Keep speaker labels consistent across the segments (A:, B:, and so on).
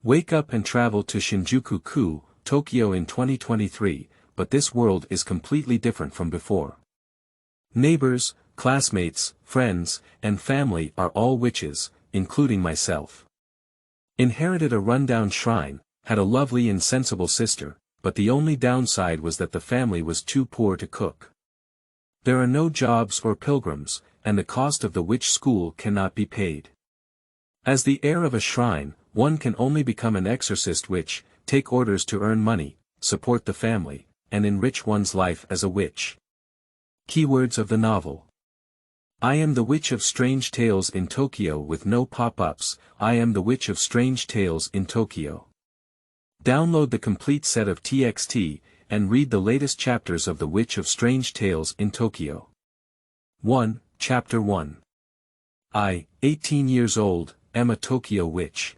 A: Wake up and travel to Shinjuku, Tokyo in 2023, but this world is completely different from before. Neighbors, classmates, friends, and family are all witches, including myself. Inherited a rundown shrine, had a lovely and sensible sister, but the only downside was that the family was too poor to cook. There are no jobs or pilgrims, and the cost of the witch school cannot be paid. As the heir of a shrine, one can only become an exorcist witch, take orders to earn money, support the family, and enrich one's life as a witch. Keywords of the novel. I am the Witch of Strange Tales in Tokyo with no pop-ups. I am the Witch of Strange Tales in Tokyo. Download the complete set of TXT, and read the latest chapters of The Witch of Strange Tales in Tokyo. 1. Chapter 1. I, 18 years old, am a Tokyo witch.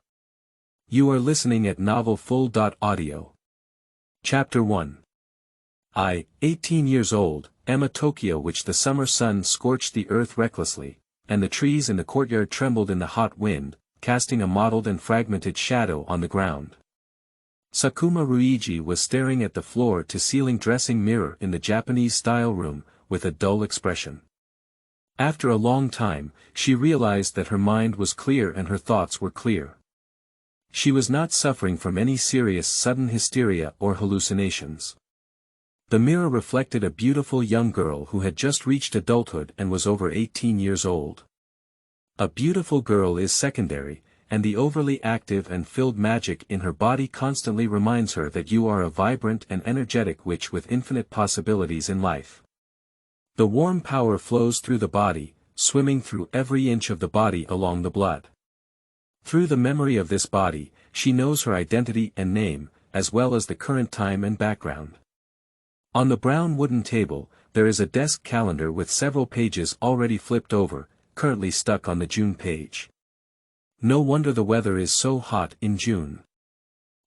A: You are listening at novelfull.audio. Chapter 1. I, 18 years old, am a Tokyo witch. The summer sun scorched the earth recklessly, and the trees in the courtyard trembled in the hot wind, casting a mottled and fragmented shadow on the ground. Sakuma Ruiji was staring at the floor-to-ceiling dressing mirror in the Japanese-style room, with a dull expression. After a long time, she realized that her mind was clear and her thoughts were clear. She was not suffering from any serious sudden hysteria or hallucinations. The mirror reflected a beautiful young girl who had just reached adulthood and was over 18 years old. A beautiful girl is secondary, and the overly active and filled magic in her body constantly reminds her that you are a vibrant and energetic witch with infinite possibilities in life. The warm power flows through the body, swimming through every inch of the body along the blood. Through the memory of this body, she knows her identity and name, as well as the current time and background. On the brown wooden table, there is a desk calendar with several pages already flipped over, currently stuck on the June page. No wonder the weather is so hot in June.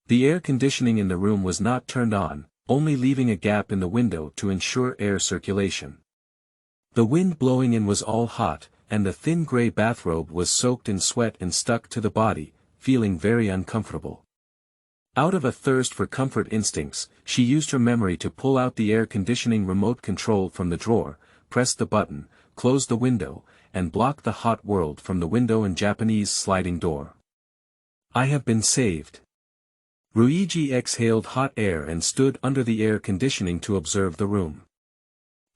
A: The air conditioning in the room was not turned on, only leaving a gap in the window to ensure air circulation. The wind blowing in was all hot, and the thin gray bathrobe was soaked in sweat and stuck to the body, feeling very uncomfortable. Out of a thirst for comfort instincts, she used her memory to pull out the air conditioning remote control from the drawer, press the button, close the window, and block the hot world from the window and Japanese sliding door. I have been saved. Ruiji exhaled hot air and stood under the air conditioning to observe the room.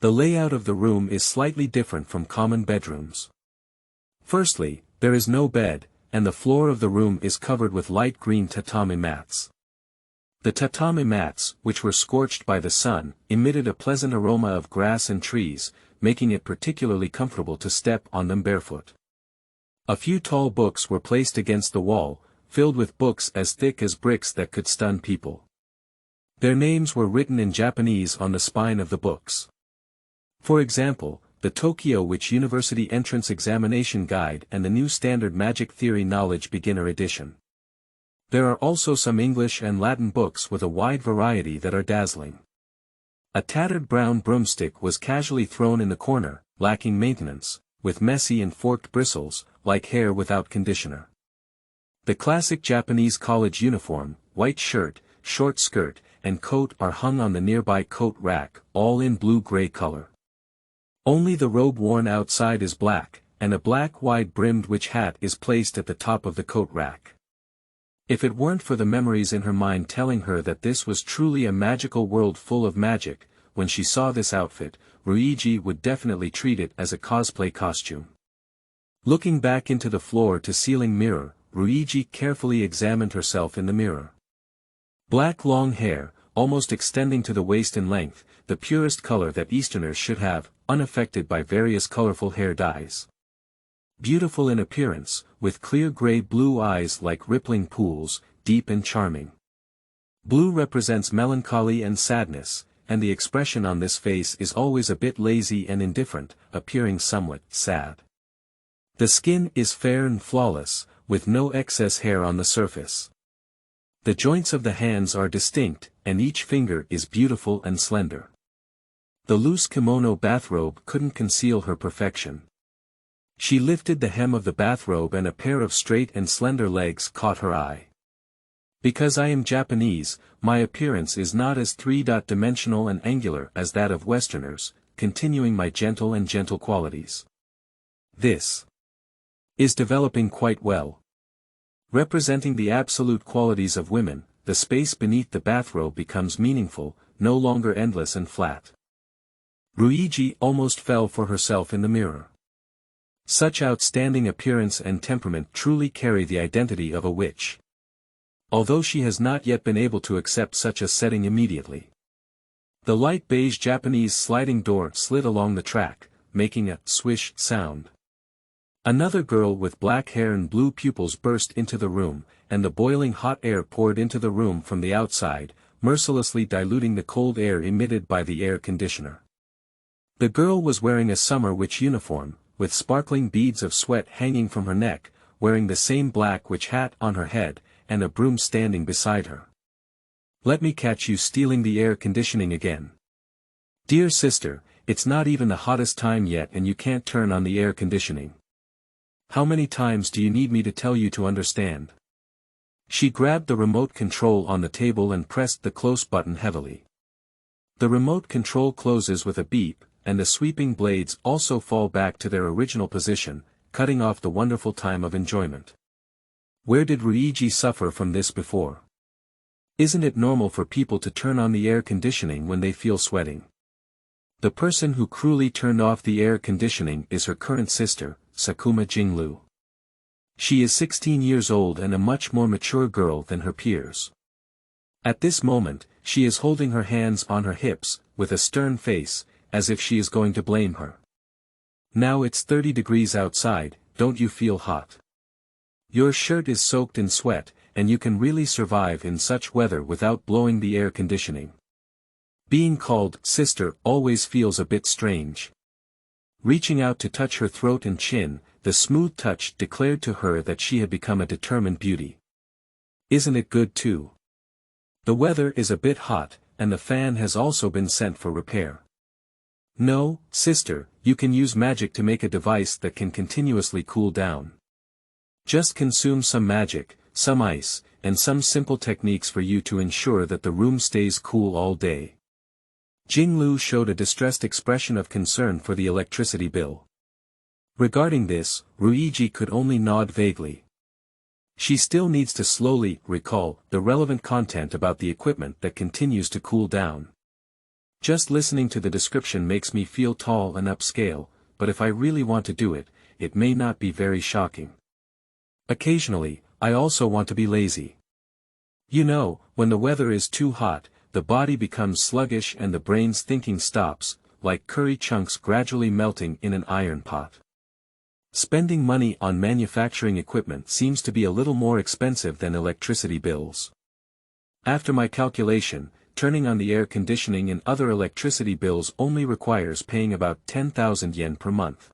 A: The layout of the room is slightly different from common bedrooms. Firstly, there is no bed, and the floor of the room is covered with light green tatami mats. The tatami mats, which were scorched by the sun, emitted a pleasant aroma of grass and trees, making it particularly comfortable to step on them barefoot. A few tall books were placed against the wall, filled with books as thick as bricks that could stun people. Their names were written in Japanese on the spine of the books. For example, the Tokyo Witch University Entrance Examination Guide and the New Standard Magic Theory Knowledge Beginner Edition. There are also some English and Latin books with a wide variety that are dazzling. A tattered brown broomstick was casually thrown in the corner, lacking maintenance, with messy and forked bristles, like hair without conditioner. The classic Japanese college uniform, white shirt, short skirt, and coat are hung on the nearby coat rack, all in blue-gray color. Only the robe worn outside is black, and a black wide-brimmed witch hat is placed at the top of the coat rack. If it weren't for the memories in her mind telling her that this was truly a magical world full of magic, when she saw this outfit, Ruiji would definitely treat it as a cosplay costume. Looking back into the floor-to-ceiling mirror, Ruiji carefully examined herself in the mirror. Black long hair, almost extending to the waist in length, the purest color that Easterners should have, unaffected by various colorful hair dyes. Beautiful in appearance, with clear gray-blue eyes like rippling pools, deep and charming. Blue represents melancholy and sadness, and the expression on this face is always a bit lazy and indifferent, appearing somewhat sad. The skin is fair and flawless, with no excess hair on the surface. The joints of the hands are distinct, and each finger is beautiful and slender. The loose kimono bathrobe couldn't conceal her perfection. She lifted the hem of the bathrobe and a pair of straight and slender legs caught her eye. Because I am Japanese, my appearance is not as three-dimensional and angular as that of Westerners, continuing my gentle qualities. This is developing quite well. Representing the absolute qualities of women, the space beneath the bathrobe becomes meaningful, no longer endless and flat. Ryuji almost fell for herself in the mirror. Such outstanding appearance and temperament truly carry the identity of a witch. Although she has not yet been able to accept such a setting immediately. The light beige Japanese sliding door slid along the track, making a swish sound. Another girl with black hair and blue pupils burst into the room, and the boiling hot air poured into the room from the outside, mercilessly diluting the cold air emitted by the air conditioner. The girl was wearing a summer witch uniform, with sparkling beads of sweat hanging from her neck, wearing the same black witch hat on her head, and a broom standing beside her. Let me catch you stealing the air conditioning again. Dear sister, it's not even the hottest time yet and you can't turn on the air conditioning. How many times do you need me to tell you to understand? She grabbed the remote control on the table and pressed the close button heavily. The remote control closes with a beep, and the sweeping blades also fall back to their original position, cutting off the wonderful time of enjoyment. Where did Ryuji suffer from this before? Isn't it normal for people to turn on the air conditioning when they feel sweating? The person who cruelly turned off the air conditioning is her current sister, Sakuma Jinglu. She is 16 years old and a much more mature girl than her peers. At this moment, she is holding her hands on her hips, with a stern face, as if she is going to blame her. Now it's 30 degrees outside, don't you feel hot? Your shirt is soaked in sweat, and you can really survive in such weather without blowing the air conditioning. Being called sister always feels a bit strange. Reaching out to touch her throat and chin, the smooth touch declared to her that she had become a determined beauty. Isn't it good too? The weather is a bit hot, and the fan has also been sent for repair. No, sister, you can use magic to make a device that can continuously cool down. Just consume some magic, some ice, and some simple techniques for you to ensure that the room stays cool all day. Jinglu showed a distressed expression of concern for the electricity bill. Regarding this, Ryuji could only nod vaguely. She still needs to slowly recall the relevant content about the equipment that continues to cool down. Just listening to the description makes me feel tall and upscale, but if I really want to do it, it may not be very shocking. Occasionally, I also want to be lazy. You know, when the weather is too hot, the body becomes sluggish and the brain's thinking stops, like curry chunks gradually melting in an iron pot. Spending money on manufacturing equipment seems to be a little more expensive than electricity bills. After my calculation, turning on the air conditioning and other electricity bills only requires paying about 10,000 yen per month.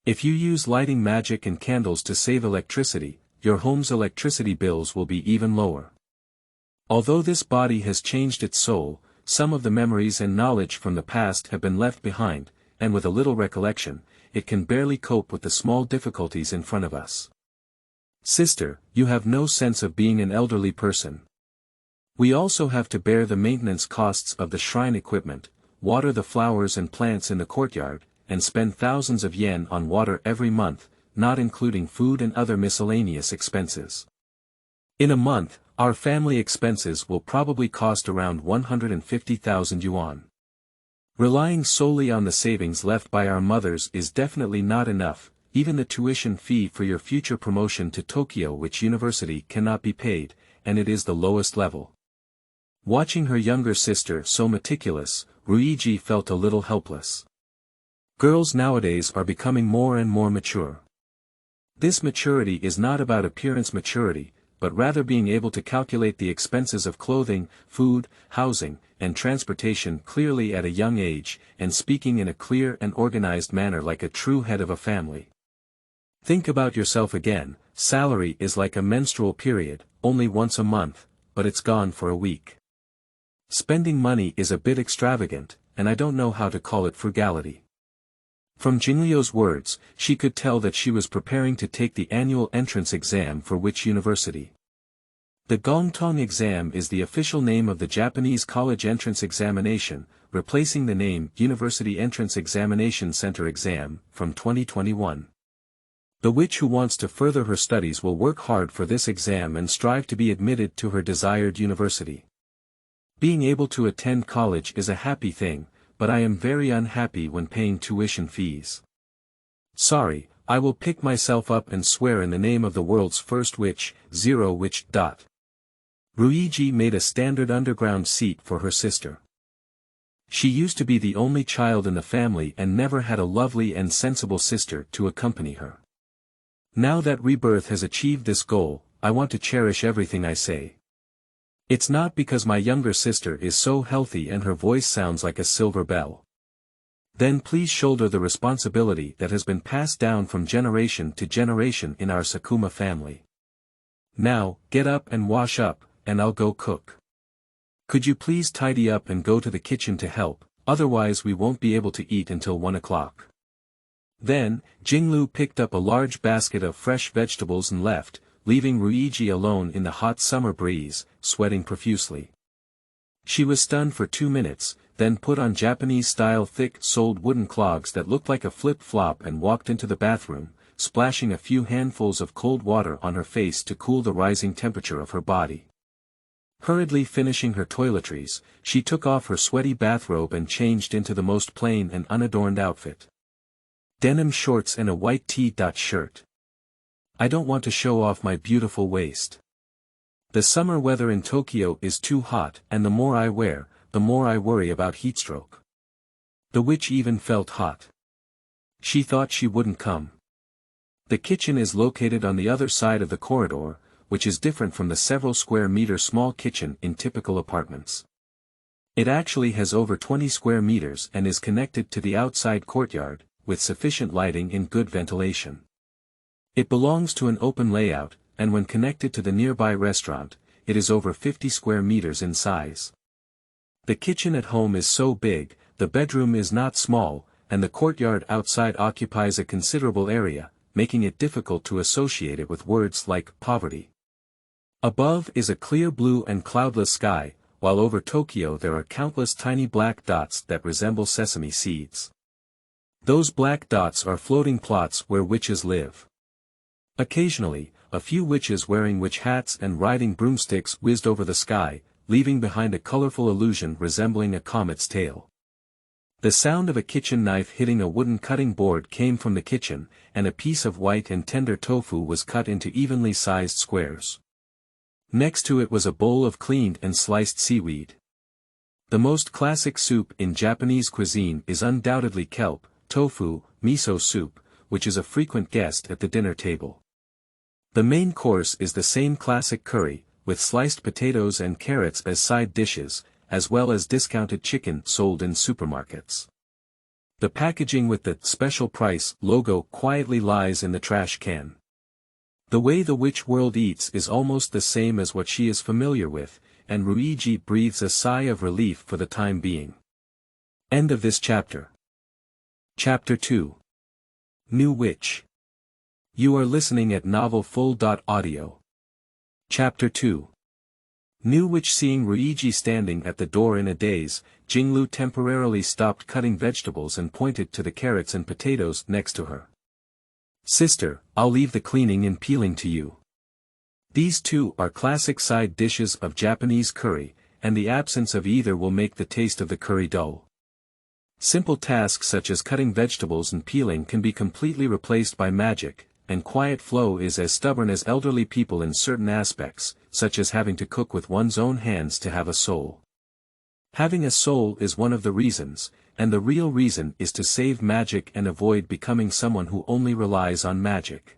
A: If you use lighting magic and candles to save electricity, your home's electricity bills will be even lower. Although this body has changed its soul, some of the memories and knowledge from the past have been left behind, and with a little recollection, it can barely cope with the small difficulties in front of us. Sister, you have no sense of being an elderly person. We also have to bear the maintenance costs of the shrine equipment, water the flowers and plants in the courtyard, and spend thousands of yen on water every month, not including food and other miscellaneous expenses. In a month, our family expenses will probably cost around 150,000 yuan. Relying solely on the savings left by our mothers is definitely not enough. Even the tuition fee for your future promotion to Tokyo Witch University cannot be paid, and it is the lowest level. Watching her younger sister so meticulous, Ryuji felt a little helpless. Girls nowadays are becoming more and more mature. This maturity is not about appearance maturity, but rather being able to calculate the expenses of clothing, food, housing, and transportation clearly at a young age, and speaking in a clear and organized manner like a true head of a family. Think about yourself again. Salary is like a menstrual period, only once a month, but it's gone for a week. Spending money is a bit extravagant, and I don't know how to call it frugality. From Jinglio's words, she could tell that she was preparing to take the annual entrance exam for which university. The Gongtong exam is the official name of the Japanese college entrance examination, replacing the name University Entrance Examination Center Exam from 2021. The witch who wants to further her studies will work hard for this exam and strive to be admitted to her desired university. Being able to attend college is a happy thing, but I am very unhappy when paying tuition fees. Sorry, I will pick myself up and swear in the name of the world's first witch, Zero Witch. Ruiji made a standard underground seat for her sister. She used to be the only child in the family and never had a lovely and sensible sister to accompany her. Now that rebirth has achieved this goal, I want to cherish everything I say. It's not because my younger sister is so healthy and her voice sounds like a silver bell. Then please shoulder the responsibility that has been passed down from generation to generation in our Sakuma family. Now, get up and wash up, and I'll go cook. Could you please tidy up and go to the kitchen to help, otherwise we won't be able to eat until 1 o'clock. Then, Jinglu picked up a large basket of fresh vegetables and left, leaving Ruiji alone in the hot summer breeze, sweating profusely. She was stunned for 2 minutes, then put on Japanese-style thick-soled wooden clogs that looked like a flip-flop and walked into the bathroom, splashing a few handfuls of cold water on her face to cool the rising temperature of her body. Hurriedly finishing her toiletries, she took off her sweaty bathrobe and changed into the most plain and unadorned outfit. Denim shorts and a white T-shirt. I don't want to show off my beautiful waist. The summer weather in Tokyo is too hot, and the more I wear, the more I worry about heatstroke. The witch even felt hot. She thought she wouldn't come. The kitchen is located on the other side of the corridor, which is different from the several square meter small kitchen in typical apartments. It actually has over 20 square meters and is connected to the outside courtyard, with sufficient lighting and good ventilation. It belongs to an open layout, and when connected to the nearby restaurant, it is over 50 square meters in size. The kitchen at home is so big, the bedroom is not small, and the courtyard outside occupies a considerable area, making it difficult to associate it with words like poverty. Above is a clear blue and cloudless sky, while over Tokyo there are countless tiny black dots that resemble sesame seeds. Those black dots are floating plots where witches live. Occasionally, a few witches wearing witch hats and riding broomsticks whizzed over the sky, leaving behind a colorful illusion resembling a comet's tail. The sound of a kitchen knife hitting a wooden cutting board came from the kitchen, and a piece of white and tender tofu was cut into evenly sized squares. Next to it was a bowl of cleaned and sliced seaweed. The most classic soup in Japanese cuisine is undoubtedly kelp, tofu, miso soup, which is a frequent guest at the dinner table. The main course is the same classic curry, with sliced potatoes and carrots as side dishes, as well as discounted chicken sold in supermarkets. The packaging with the special price logo quietly lies in the trash can. The way the witch world eats is almost the same as what she is familiar with, and Ruiji breathes a sigh of relief for the time being. End of this chapter. Chapter 2. New Witch. You are listening at novelfull.audio. Chapter 2. New Witch. Seeing Ruiji standing at the door in a daze, Jinglu temporarily stopped cutting vegetables and pointed to the carrots and potatoes next to her. Sister, I'll leave the cleaning and peeling to you. These two are classic side dishes of Japanese curry, and the absence of either will make the taste of the curry dull. Simple tasks such as cutting vegetables and peeling can be completely replaced by magic, and quiet flow is as stubborn as elderly people in certain aspects, such as having to cook with one's own hands to have a soul. Having a soul is one of the reasons, and the real reason is to save magic and avoid becoming someone who only relies on magic.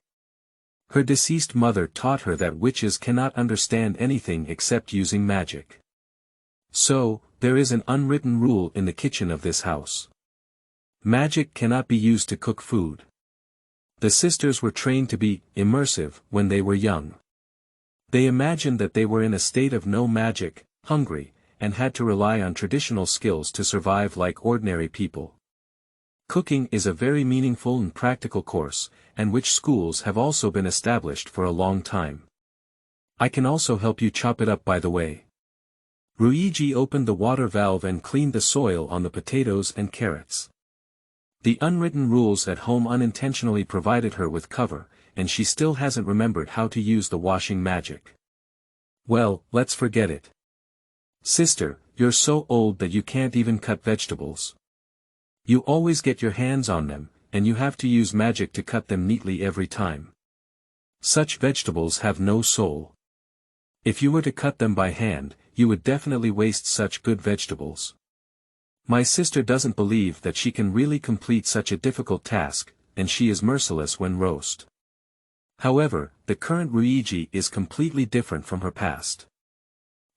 A: Her deceased mother taught her that witches cannot understand anything except using magic. So, there is an unwritten rule in the kitchen of this house. Magic cannot be used to cook food. The sisters were trained to be immersive when they were young. They imagined that they were in a state of no magic, hungry, and had to rely on traditional skills to survive like ordinary people. Cooking is a very meaningful and practical course, and witch schools have also been established for a long time. I can also help you chop it up by the way. Ryuji opened the water valve and cleaned the soil on the potatoes and carrots. The unwritten rules at home unintentionally provided her with cover, and she still hasn't remembered how to use the washing magic. Well, let's forget it. Sister, you're so old that you can't even cut vegetables. You always get your hands on them, and you have to use magic to cut them neatly every time. Such vegetables have no soul. If you were to cut them by hand, you would definitely waste such good vegetables. My sister doesn't believe that she can really complete such a difficult task, and she is merciless when roast. However, the current Ryuji is completely different from her past.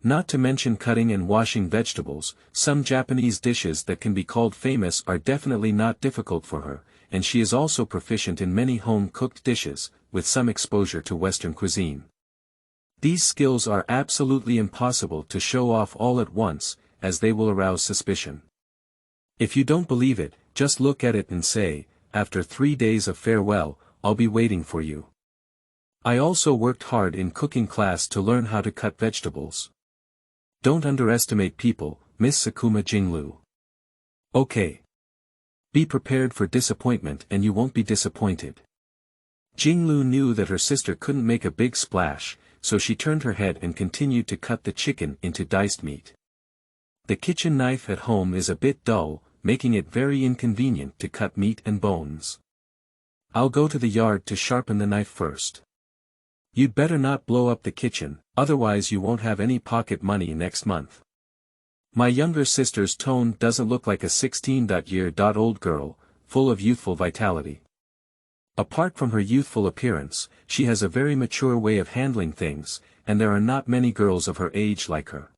A: Not to mention cutting and washing vegetables, some Japanese dishes that can be called famous are definitely not difficult for her, and she is also proficient in many home-cooked dishes, with some exposure to Western cuisine. These skills are absolutely impossible to show off all at once, as they will arouse suspicion. If you don't believe it, just look at it and say, after 3 days of farewell, I'll be waiting for you. I also worked hard in cooking class to learn how to cut vegetables. Don't underestimate people, Miss Sakuma Jinglu. Okay. Be prepared for disappointment and you won't be disappointed. Jinglu knew that her sister couldn't make a big splash, so she turned her head and continued to cut the chicken into diced meat. The kitchen knife at home is a bit dull, making it very inconvenient to cut meat and bones. I'll go to the yard to sharpen the knife first. You'd better not blow up the kitchen, otherwise you won't have any pocket money next month. My younger sister's tone doesn't look like a 16-year-old girl, full of youthful vitality. Apart from her youthful appearance, she has a very mature way of handling things, and there are not many girls of her age like her.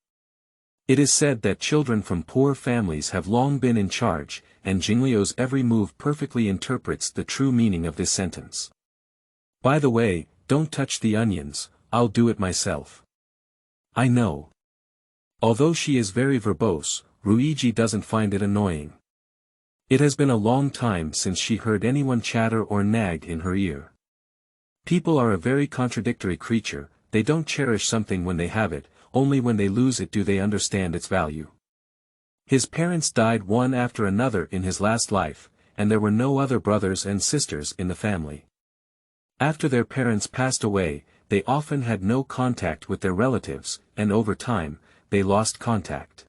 A: It is said that children from poor families have long been in charge, and Jingliu's every move perfectly interprets the true meaning of this sentence. By the way, don't touch the onions, I'll do it myself. I know. Although she is very verbose, Ryuji doesn't find it annoying. It has been a long time since she heard anyone chatter or nag in her ear. People are a very contradictory creature, they don't cherish something when they have it, only when they lose it do they understand its value. His parents died one after another in his last life, and there were no other brothers and sisters in the family. After their parents passed away, they often had no contact with their relatives, and over time, they lost contact.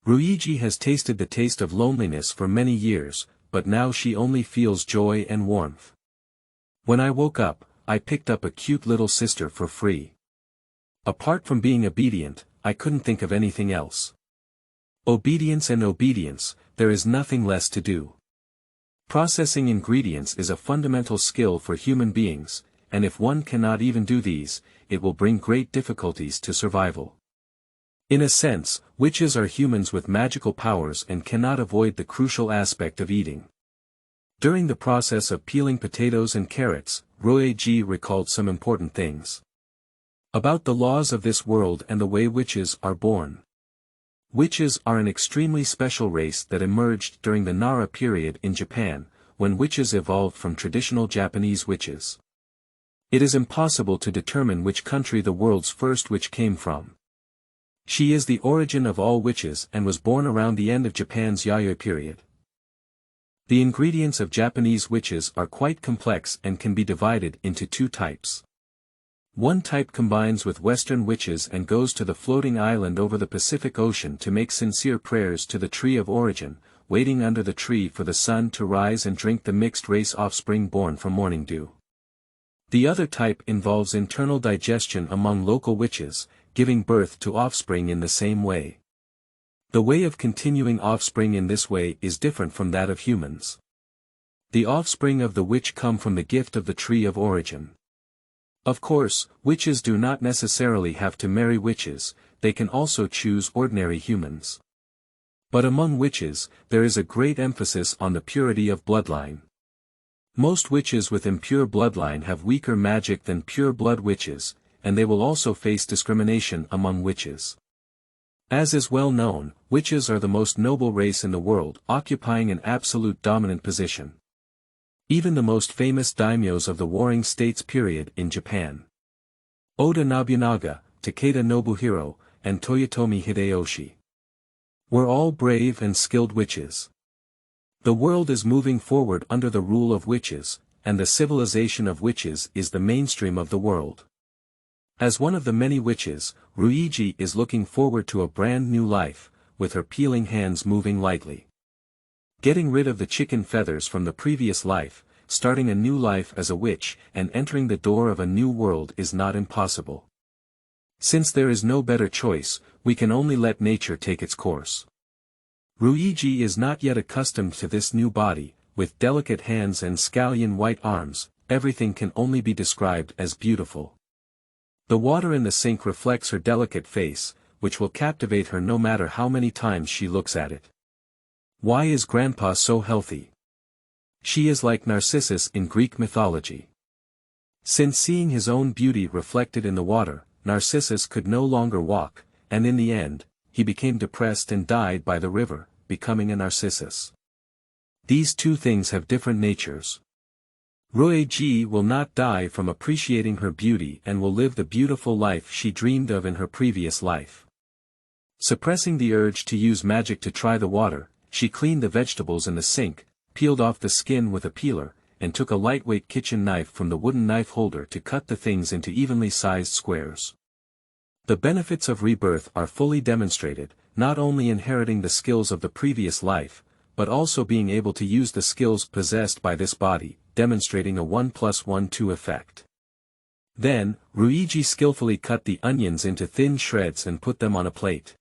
A: Ryuji has tasted the taste of loneliness for many years, but now she only feels joy and warmth. When I woke up, I picked up a cute little sister for free. Apart from being obedient, I couldn't think of anything else. Obedience and obedience, there is nothing less to do. Processing ingredients is a fundamental skill for human beings, and if one cannot even do these, it will bring great difficulties to survival. In a sense, witches are humans with magical powers and cannot avoid the crucial aspect of eating. During the process of peeling potatoes and carrots, Ryuji recalled some important things about the laws of this world and the way witches are born. Witches are an extremely special race that emerged during the Nara period in Japan, when witches evolved from traditional Japanese witches. It is impossible to determine which country the world's first witch came from. She is the origin of all witches and was born around the end of Japan's Yayoi period. The ingredients of Japanese witches are quite complex and can be divided into two types. One type combines with Western witches and goes to the floating island over the Pacific Ocean to make sincere prayers to the tree of origin, waiting under the tree for the sun to rise and drink the mixed-race offspring born from morning dew. The other type involves internal digestion among local witches, giving birth to offspring in the same way. The way of continuing offspring in this way is different from that of humans. The offspring of the witch come from the gift of the tree of origin. Of course, witches do not necessarily have to marry witches, they can also choose ordinary humans. But among witches, there is a great emphasis on the purity of bloodline. Most witches with impure bloodline have weaker magic than pure blood witches, and they will also face discrimination among witches. As is well known, witches are the most noble race in the world, occupying an absolute dominant position. Even the most famous daimyos of the Warring States period in Japan. Oda Nobunaga, Takeda Nobuhiro, and Toyotomi Hideyoshi were all brave and skilled witches. The world is moving forward under the rule of witches, and the civilization of witches is the mainstream of the world. As one of the many witches, Ryuji is looking forward to a brand new life, with her peeling hands moving lightly. Getting rid of the chicken feathers from the previous life, starting a new life as a witch and entering the door of a new world is not impossible. Since there is no better choice, we can only let nature take its course. Ryuji is not yet accustomed to this new body, with delicate hands and scallion white arms, everything can only be described as beautiful. The water in the sink reflects her delicate face, which will captivate her no matter how many times she looks at it. Why is Grandpa so healthy? She is like Narcissus in Greek mythology. Since seeing his own beauty reflected in the water, Narcissus could no longer walk, and in the end, he became depressed and died by the river, becoming a Narcissus. These two things have different natures. Ryuji will not die from appreciating her beauty and will live the beautiful life she dreamed of in her previous life. Suppressing the urge to use magic to try the water, she cleaned the vegetables in the sink, peeled off the skin with a peeler, and took a lightweight kitchen knife from the wooden knife holder to cut the things into evenly sized squares. The benefits of rebirth are fully demonstrated, not only inheriting the skills of the previous life, but also being able to use the skills possessed by this body, demonstrating a 1+1=2 effect. Then, Ryuji skillfully cut the onions into thin shreds and put them on a plate.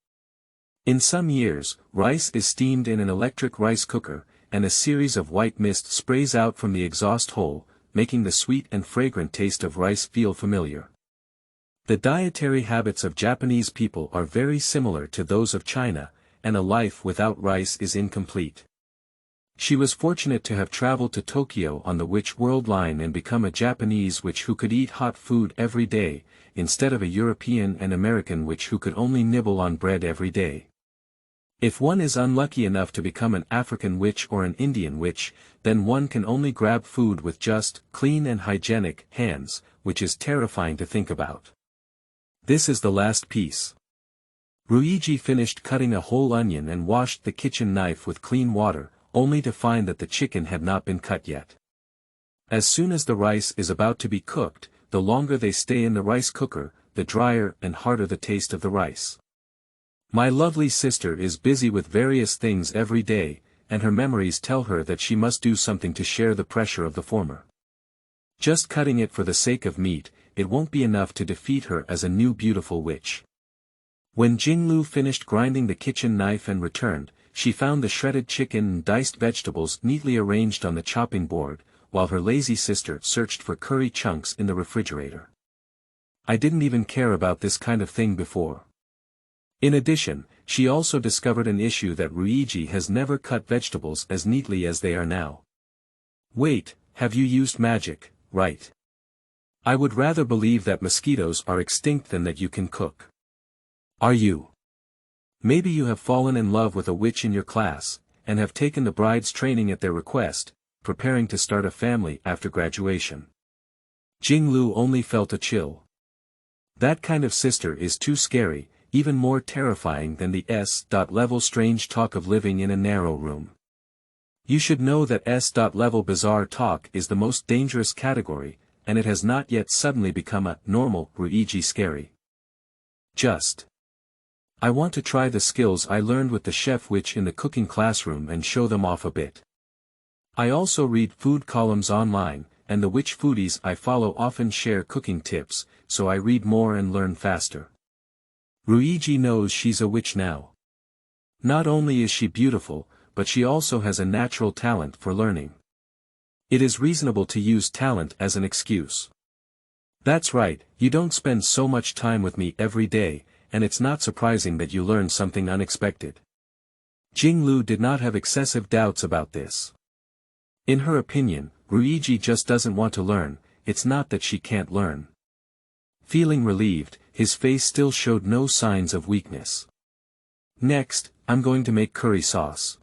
A: In some years, rice is steamed in an electric rice cooker, and a series of white mist sprays out from the exhaust hole, making the sweet and fragrant taste of rice feel familiar. The dietary habits of Japanese people are very similar to those of China, and a life without rice is incomplete. She was fortunate to have traveled to Tokyo on the Witch World Line and become a Japanese witch who could eat hot food every day, instead of a European and American witch who could only nibble on bread every day. If one is unlucky enough to become an African witch or an Indian witch, then one can only grab food with just clean and hygienic hands, which is terrifying to think about. This is the last piece. Ryuji finished cutting a whole onion and washed the kitchen knife with clean water, only to find that the chicken had not been cut yet. As soon as the rice is about to be cooked, the longer they stay in the rice cooker, the drier and harder the taste of the rice. My lovely sister is busy with various things every day, and her memories tell her that she must do something to share the pressure of the former. Just cutting it for the sake of meat, it won't be enough to defeat her as a new beautiful witch. When Jinglu finished grinding the kitchen knife and returned, she found the shredded chicken and diced vegetables neatly arranged on the chopping board, while her lazy sister searched for curry chunks in the refrigerator. I didn't even care about this kind of thing before. In addition, she also discovered an issue that Ryuji has never cut vegetables as neatly as they are now. Wait, have you used magic, right? I would rather believe that mosquitoes are extinct than that you can cook. Are you? Maybe you have fallen in love with a witch in your class, and have taken the bride's training at their request, preparing to start a family after graduation. Jinglu only felt a chill. That kind of sister is too scary, even more terrifying than the S.level strange talk of living in a narrow room. You should know that S.level bizarre talk is the most dangerous category, and it has not yet suddenly become a normal Ryuji scary. I want to try the skills I learned with the chef witch in the cooking classroom and show them off a bit. I also read food columns online, and the witch foodies I follow often share cooking tips, so I read more and learn faster. Ryuji knows she's a witch now. Not only is she beautiful, but she also has a natural talent for learning. It is reasonable to use talent as an excuse. That's right, you don't spend so much time with me every day, and it's not surprising that you learn something unexpected. Jinglu did not have excessive doubts about this. In her opinion, Ryuji just doesn't want to learn, it's not that she can't learn. Feeling relieved, his face still showed no signs of weakness. Next, I'm going to make curry sauce.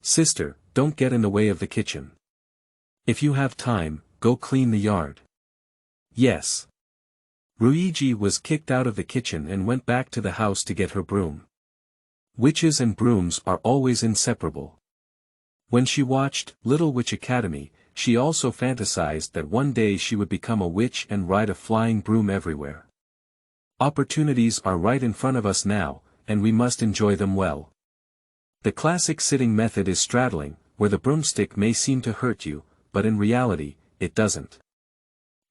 A: Sister, don't get in the way of the kitchen. If you have time, go clean the yard. Yes. Ryuji was kicked out of the kitchen and went back to the house to get her broom. Witches and brooms are always inseparable. When she watched Little Witch Academy, she also fantasized that one day she would become a witch and ride a flying broom everywhere. Opportunities are right in front of us now, and we must enjoy them well. The classic sitting method is straddling, where the broomstick may seem to hurt you, but in reality, it doesn't.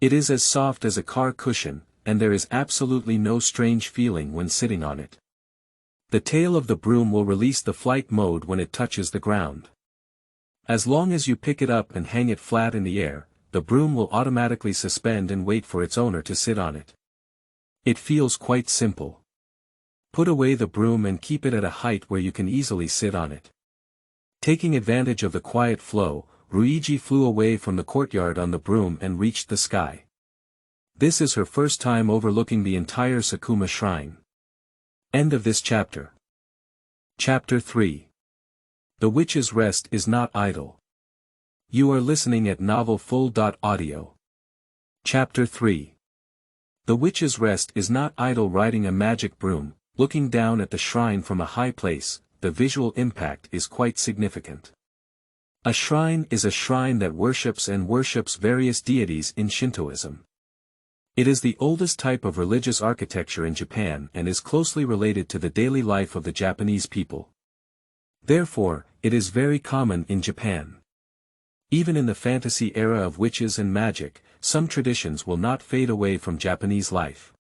A: It is as soft as a car cushion, and there is absolutely no strange feeling when sitting on it. The tail of the broom will release the flight mode when it touches the ground. As long as you pick it up and hang it flat in the air, the broom will automatically suspend and wait for its owner to sit on it. It feels quite simple. Put away the broom and keep it at a height where you can easily sit on it. Taking advantage of the quiet flow, Ryuji flew away from the courtyard on the broom and reached the sky. This is her first time overlooking the entire Sakuma Shrine. End of this chapter. Chapter 3. The Witch's Rest is Not Idle. You are listening at novelfull.audio. Chapter 3. The Witch's Rest is not idle. Riding a magic broom, looking down at the shrine from a high place, the visual impact is quite significant. A shrine is a shrine that worships various deities in Shintoism. It is the oldest type of religious architecture in Japan and is closely related to the daily life of the Japanese people. Therefore, it is very common in Japan. Even in the fantasy era of witches and magic, some traditions will not fade away from Japanese life.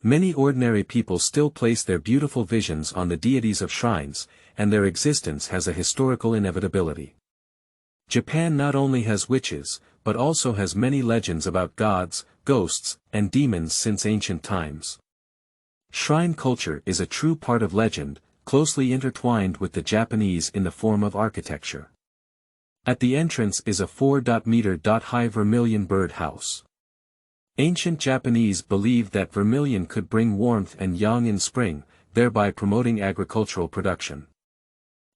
A: Many ordinary people still place their beautiful visions on the deities of shrines, and their existence has a historical inevitability. Japan not only has witches, but also has many legends about gods, ghosts, and demons since ancient times. Shrine culture is a true part of legend, closely intertwined with the Japanese in the form of architecture. At the entrance is a 4-meter-high vermilion bird house. Ancient Japanese believed that vermilion could bring warmth and yang in spring, thereby promoting agricultural production.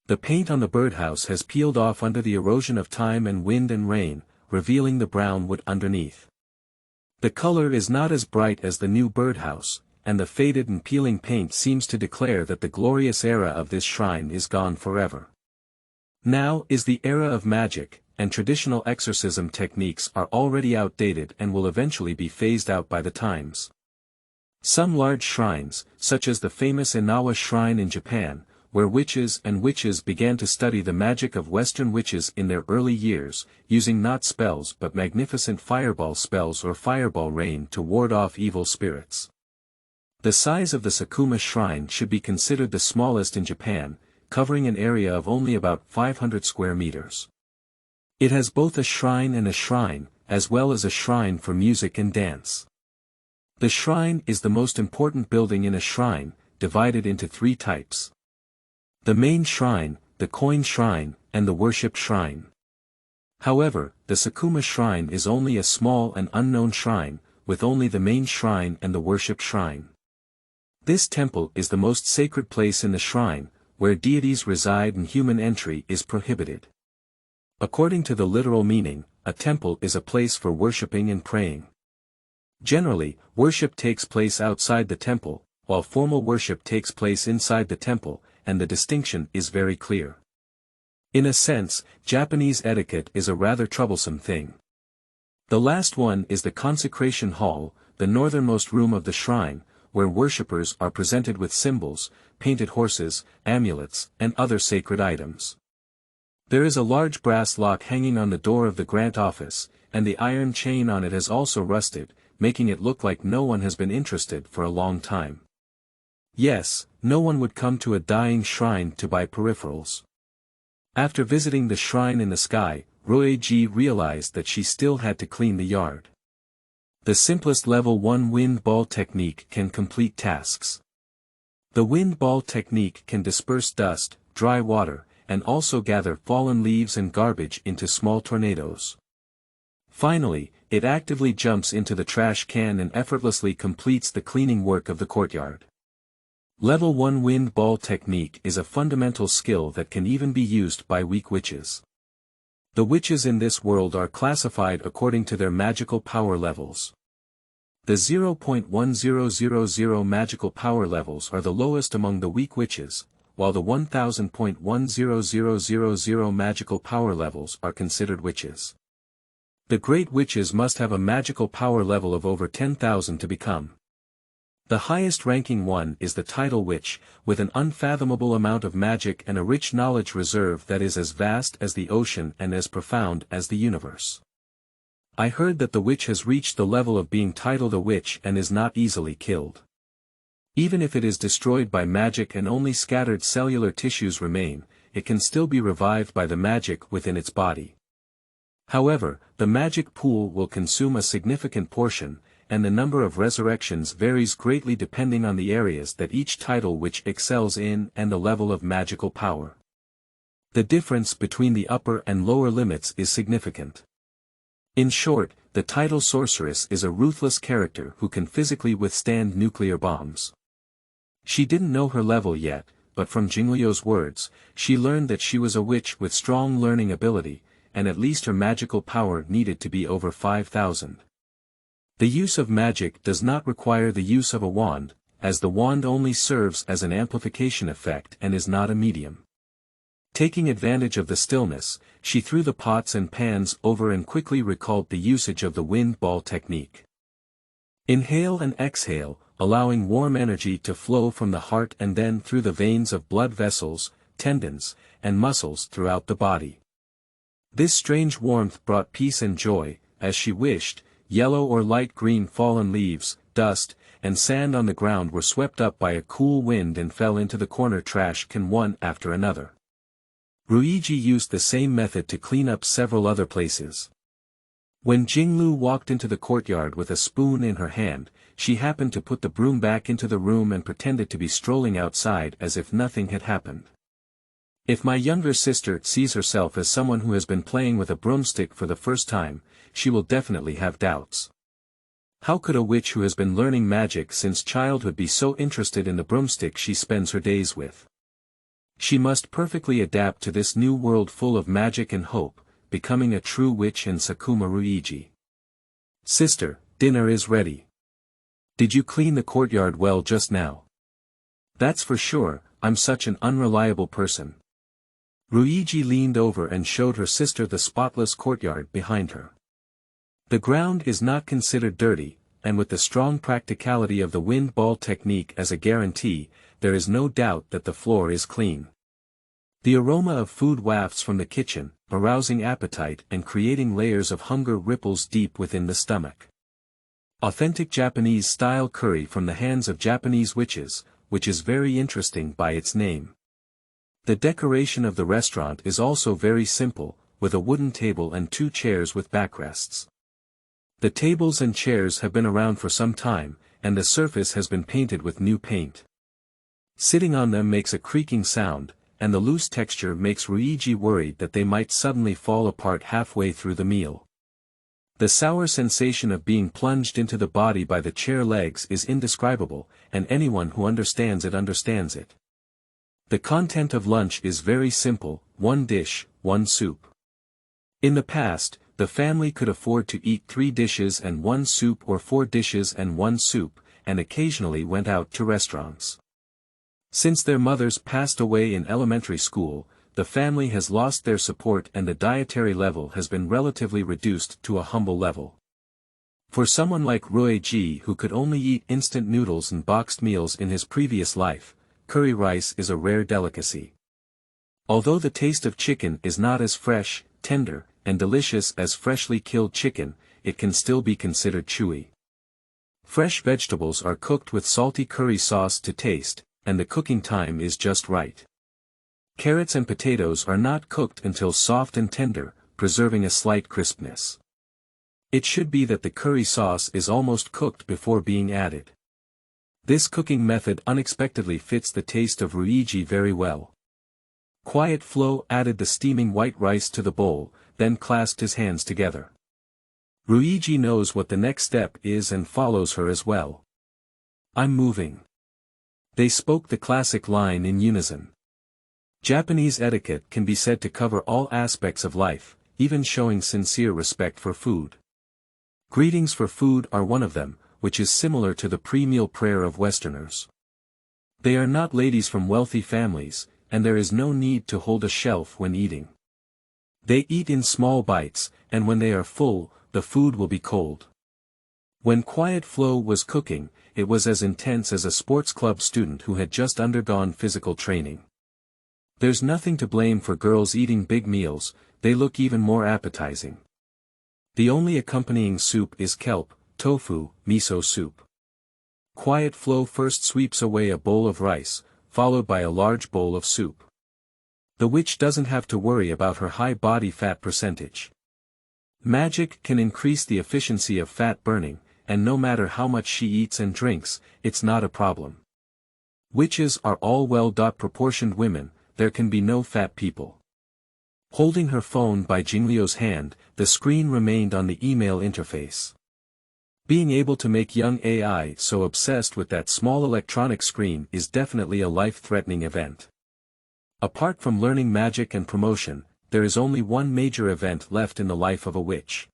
A: The paint on the birdhouse has peeled off under the erosion of time and wind and rain, revealing the brown wood underneath. The color is not as bright as the new birdhouse, and the faded and peeling paint seems to declare that the glorious era of this shrine is gone forever. Now is the era of magic, and traditional exorcism techniques are already outdated and will eventually be phased out by the times. Some large shrines, such as the famous Inawa Shrine in Japan, where witches began to study the magic of Western witches in their early years, using not spells but magnificent fireball spells or fireball rain to ward off evil spirits. The size of the Sakuma Shrine should be considered the smallest in Japan, covering an area of only about 500 square meters. It has both a shrine and a shrine, as well as a shrine for music and dance. The shrine is the most important building in a shrine, divided into 3 types. The main shrine, the coin shrine, and the worship shrine. However, the Sakuma Shrine is only a small and unknown shrine, with only the main shrine and the worship shrine. This temple is the most sacred place in the shrine, where deities reside and human entry is prohibited. According to the literal meaning, a temple is a place for worshipping and praying. Generally, worship takes place outside the temple, while formal worship takes place inside the temple, and the distinction is very clear. In a sense, Japanese etiquette is a rather troublesome thing. The last one is the consecration hall, the northernmost room of the shrine, where worshippers are presented with symbols, painted horses, amulets, and other sacred items. There is a large brass lock hanging on the door of the grant office, and the iron chain on it has also rusted, making it look like no one has been interested for a long time. Yes, no one would come to a dying shrine to buy peripherals. After visiting the shrine in the sky, Roeji realized that she still had to clean the yard. The simplest level 1 wind ball technique can complete tasks. The wind ball technique can disperse dust, dry water, and also gather fallen leaves and garbage into small tornadoes. Finally, it actively jumps into the trash can and effortlessly completes the cleaning work of the courtyard. Level 1 wind ball technique is a fundamental skill that can even be used by weak witches. The witches in this world are classified according to their magical power levels. The 0.1000 magical power levels are the lowest among the weak witches, while the 1000.100000 magical power levels are considered witches. The great witches must have a magical power level of over 10,000 to become. The highest ranking one is the title witch, with an unfathomable amount of magic and a rich knowledge reserve that is as vast as the ocean and as profound as the universe. I heard that the witch has reached the level of being titled a witch and is not easily killed. Even if it is destroyed by magic and only scattered cellular tissues remain, it can still be revived by the magic within its body. However, the magic pool will consume a significant portion, and the number of resurrections varies greatly depending on the areas that each title witch excels in and the level of magical power. The difference between the upper and lower limits is significant. In short, the title sorceress is a ruthless character who can physically withstand nuclear bombs. She didn't know her level yet, but from Jingliu's words, she learned that she was a witch with strong learning ability, and at least her magical power needed to be over 5,000. The use of magic does not require the use of a wand, as the wand only serves as an amplification effect and is not a medium. Taking advantage of the stillness, she threw the pots and pans over and quickly recalled the usage of the wind ball technique. Inhale and exhale, allowing warm energy to flow from the heart and then through the veins of blood vessels, tendons, and muscles throughout the body. This strange warmth brought peace and joy, as she wished. Yellow or light green fallen leaves, dust, and sand on the ground were swept up by a cool wind and fell into the corner trash can one after another. Ruiji used the same method to clean up several other places. When Jinglu walked into the courtyard with a spoon in her hand, she happened to put the broom back into the room and pretended to be strolling outside as if nothing had happened. If my younger sister sees herself as someone who has been playing with a broomstick for the first time, she will definitely have doubts. How could a witch who has been learning magic since childhood be so interested in the broomstick she spends her days with? She must perfectly adapt to this new world full of magic and hope, becoming a true witch in Sakuma Ruiji. Sister, dinner is ready. Did you clean the courtyard well just now? That's for sure, I'm such an unreliable person. Ruiji leaned over and showed her sister the spotless courtyard behind her. The ground is not considered dirty, and with the strong practicality of the wind ball technique as a guarantee, there is no doubt that the floor is clean. The aroma of food wafts from the kitchen, arousing appetite and creating layers of hunger ripples deep within the stomach. Authentic Japanese-style curry from the hands of Japanese witches, which is very interesting by its name. The decoration of the restaurant is also very simple, with a wooden table and 2 chairs with backrests. The tables and chairs have been around for some time, and the surface has been painted with new paint. Sitting on them makes a creaking sound, and the loose texture makes Ruiji worried that they might suddenly fall apart halfway through the meal. The sour sensation of being plunged into the body by the chair legs is indescribable, and anyone who understands it understands it. The content of lunch is very simple: 1 dish, 1 soup. In the past, the family could afford to eat 3 dishes and 1 soup or 4 dishes and 1 soup, and occasionally went out to restaurants. Since their mothers passed away in elementary school, the family has lost their support and the dietary level has been relatively reduced to a humble level. For someone like Ruiji who could only eat instant noodles and boxed meals in his previous life, curry rice is a rare delicacy. Although the taste of chicken is not as fresh, tender, and delicious as freshly killed chicken, it can still be considered chewy. Fresh vegetables are cooked with salty curry sauce to taste, and the cooking time is just right. Carrots and potatoes are not cooked until soft and tender, preserving a slight crispness. It should be that the curry sauce is almost cooked before being added. This cooking method unexpectedly fits the taste of Ruiji very well. Quiet Flow added the steaming white rice to the bowl, then clasped his hands together. Ruiji knows what the next step is and follows her as well. I'm moving. They spoke the classic line in unison. Japanese etiquette can be said to cover all aspects of life, even showing sincere respect for food. Greetings for food are one of them, which is similar to the pre-meal prayer of Westerners. They are not ladies from wealthy families, and there is no need to hold a shelf when eating. They eat in small bites, and when they are full, the food will be cold. When Quiet Flow was cooking, it was as intense as a sports club student who had just undergone physical training. There's nothing to blame for girls eating big meals, they look even more appetizing. The only accompanying soup is kelp, tofu, miso soup. Quiet Flow first sweeps away a bowl of rice, followed by a large bowl of soup. The witch doesn't have to worry about her high body fat percentage. Magic can increase the efficiency of fat burning, and no matter how much she eats and drinks, it's not a problem. Witches are all well-proportioned women, there can be no fat people. Holding her phone by Jingliu's hand, the screen remained on the email interface. Being able to make young AI so obsessed with that small electronic screen is definitely a life-threatening event. Apart from learning magic and promotion, there is only one major event left in the life of a witch.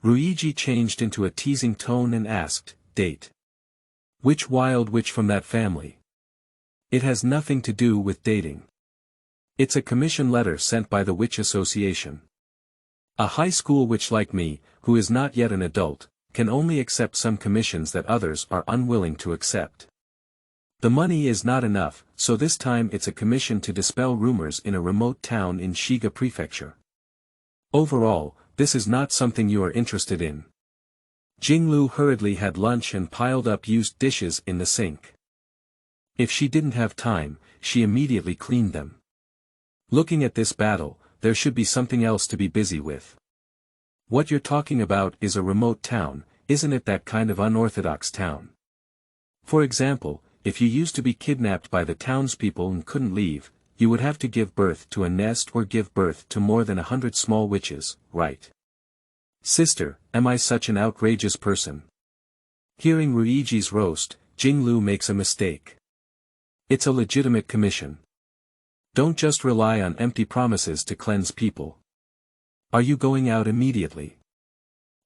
A: Ruiji changed into a teasing tone and asked, "Date? Which wild witch from that family?" "It has nothing to do with dating. It's a commission letter sent by the Witch Association. A high school witch like me, who is not yet an adult, can only accept some commissions that others are unwilling to accept. The money is not enough, so this time it's a commission to dispel rumors in a remote town in Shiga Prefecture. Overall, this is not something you are interested in." Jinglu hurriedly had lunch and piled up used dishes in the sink. If she didn't have time, she immediately cleaned them. Looking at this battle, there should be something else to be busy with. "What you're talking about is a remote town, isn't it? That kind of unorthodox town. For example, if you used to be kidnapped by the townspeople and couldn't leave, you would have to give birth to a nest or give birth to more than 100 small witches, right? Sister, am I such an outrageous person?" Hearing Ruiji's roast, Jinglu makes a mistake. It's a legitimate commission. Don't just rely on empty promises to cleanse people. Are you going out immediately?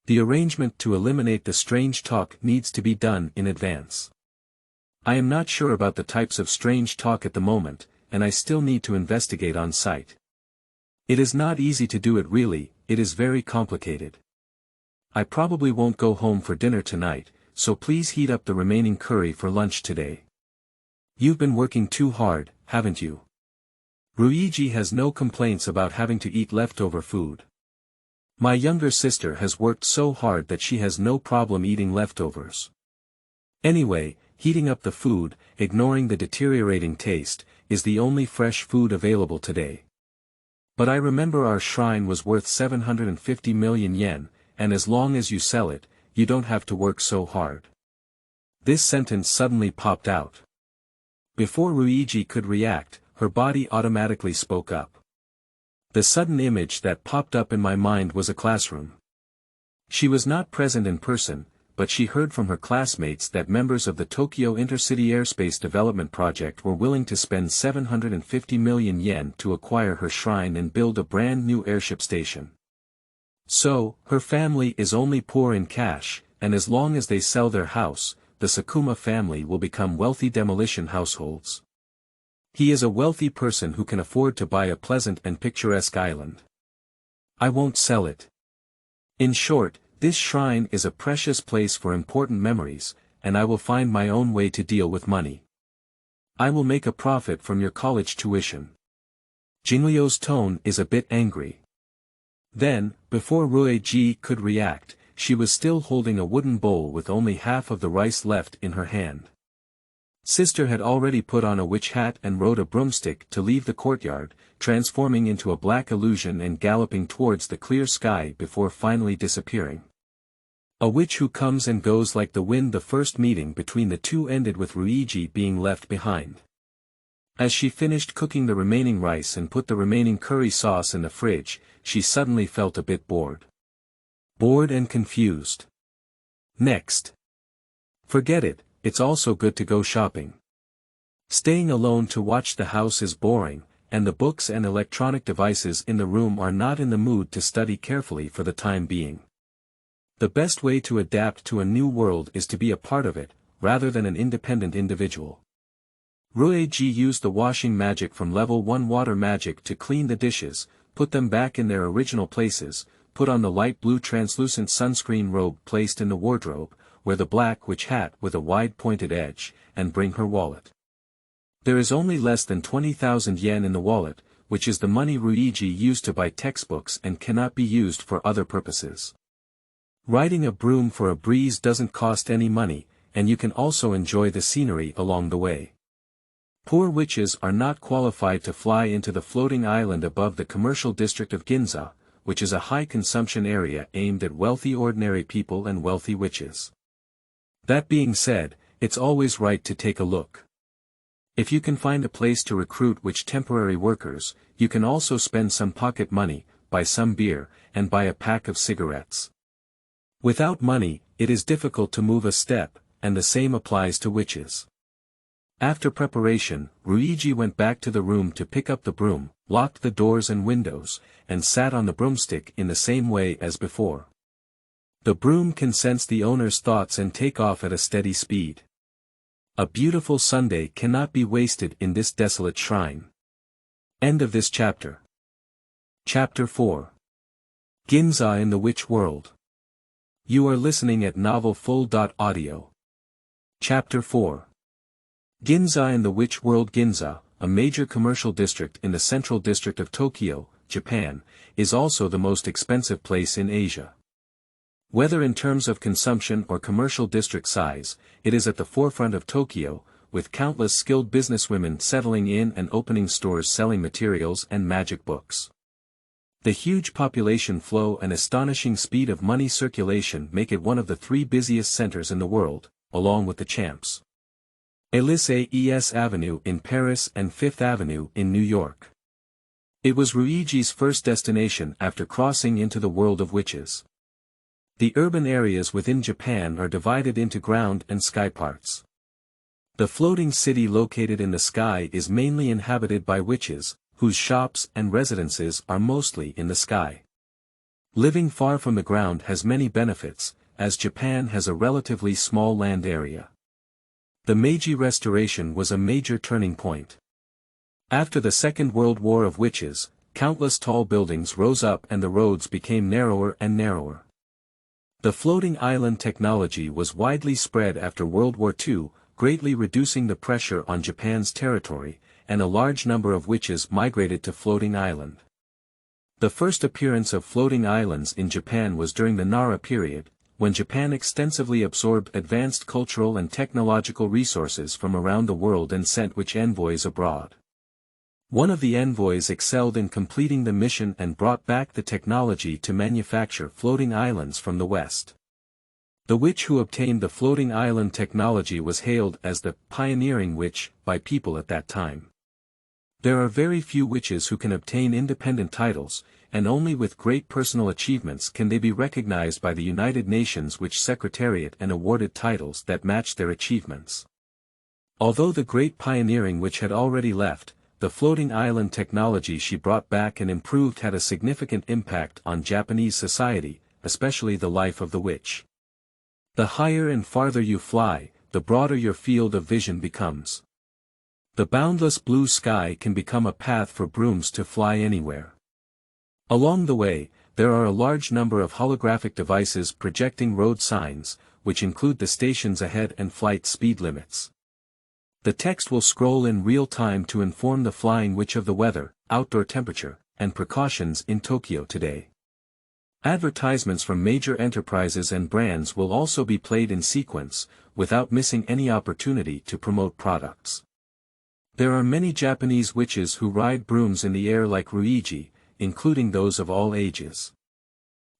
A: The arrangement to eliminate the strange talk needs to be done in advance. I am not sure about the types of strange talk at the moment, and I still need to investigate on site. It is not easy to do it really, it is very complicated. I probably won't go home for dinner tonight, so please heat up the remaining curry for lunch today. You've been working too hard, haven't you? Ruiji has no complaints about having to eat leftover food. My younger sister has worked so hard that she has no problem eating leftovers. Anyway, heating up the food, ignoring the deteriorating taste, is the only fresh food available today. But I remember our shrine was worth 750 million yen, and as long as you sell it, you don't have to work so hard. This sentence suddenly popped out. Before Ruiji could react, her body automatically spoke up. The sudden image that popped up in my mind was a classroom. She was not present in person, but she heard from her classmates that members of the Tokyo Intercity Airspace Development Project were willing to spend 750 million yen to acquire her shrine and build a brand new airship station. So, her family is only poor in cash, and as long as they sell their house, the Sakuma family will become wealthy demolition households. He is a wealthy person who can afford to buy a pleasant and picturesque island. I won't sell it. In short, this shrine is a precious place for important memories, and I will find my own way to deal with money. I will make a profit from your college tuition. Jingliu's tone is a bit angry. Then, before Ruiji could react, she was still holding a wooden bowl with only half of the rice left in her hand. Sister had already put on a witch hat and rode a broomstick to leave the courtyard, transforming into a black illusion and galloping towards the clear sky before finally disappearing. A witch who comes and goes like the wind. The first meeting between the two ended with Ruiji being left behind. As she finished cooking the remaining rice and put the remaining curry sauce in the fridge, she suddenly felt a bit bored. Bored and confused. Next. Forget it. It's also good to go shopping. Staying alone to watch the house is boring, and the books and electronic devices in the room are not in the mood to study carefully for the time being. The best way to adapt to a new world is to be a part of it, rather than an independent individual. Rueiji used the washing magic from level 1 water magic to clean the dishes, put them back in their original places, put on the light blue translucent sunscreen robe placed in the wardrobe, wear the black witch hat with a wide pointed edge, and bring her wallet. There is only less than 20,000 yen in the wallet, which is the money Rueiji used to buy textbooks and cannot be used for other purposes. Riding a broom for a breeze doesn't cost any money, and you can also enjoy the scenery along the way. Poor witches are not qualified to fly into the floating island above the commercial district of Ginza, which is a high-consumption area aimed at wealthy ordinary people and wealthy witches. That being said, it's always right to take a look. If you can find a place to recruit witch temporary workers, you can also spend some pocket money, buy some beer, and buy a pack of cigarettes. Without money, it is difficult to move a step, and the same applies to witches. After preparation, Rueiji went back to the room to pick up the broom, locked the doors and windows, and sat on the broomstick in the same way as before. The broom can sense the owner's thoughts and take off at a steady speed. A beautiful Sunday cannot be wasted in this desolate shrine. End of this chapter. Chapter 4. Ginza in the Witch World. You are listening at novelfull.audio. Chapter 4. Ginza in the Witch World. Ginza, a major commercial district in the central district of Tokyo, Japan, is also the most expensive place in Asia. Whether in terms of consumption or commercial district size, it is at the forefront of Tokyo, with countless skilled businesswomen settling in and opening stores selling materials and magic books. The huge population flow and astonishing speed of money circulation make it one of the 3 busiest centers in the world, along with the Champs Élysées Avenue in Paris and Fifth Avenue in New York. It was Ruiji's first destination after crossing into the world of witches. The urban areas within Japan are divided into ground and sky parts. The floating city located in the sky is mainly inhabited by witches, whose shops and residences are mostly in the sky. Living far from the ground has many benefits, as Japan has a relatively small land area. The Meiji Restoration was a major turning point. After the Second World War of witches, countless tall buildings rose up and the roads became narrower and narrower. The floating island technology was widely spread after World War II, greatly reducing the pressure on Japan's territory, and a large number of witches migrated to Floating Island. The first appearance of floating islands in Japan was during the Nara period, when Japan extensively absorbed advanced cultural and technological resources from around the world and sent witch envoys abroad. One of the envoys excelled in completing the mission and brought back the technology to manufacture floating islands from the West. The witch who obtained the floating island technology was hailed as the pioneering witch by people at that time. There are very few witches who can obtain independent titles, and only with great personal achievements can they be recognized by the United Nations Witch Secretariat and awarded titles that match their achievements. Although the great pioneering witch had already left, the floating island technology she brought back and improved had a significant impact on Japanese society, especially the life of the witch. The higher and farther you fly, the broader your field of vision becomes. The boundless blue sky can become a path for brooms to fly anywhere. Along the way, there are a large number of holographic devices projecting road signs, which include the stations ahead and flight speed limits. The text will scroll in real time to inform the flying witch of the weather, outdoor temperature, and precautions in Tokyo today. Advertisements from major enterprises and brands will also be played in sequence, without missing any opportunity to promote products. There are many Japanese witches who ride brooms in the air like Ruiji, including those of all ages.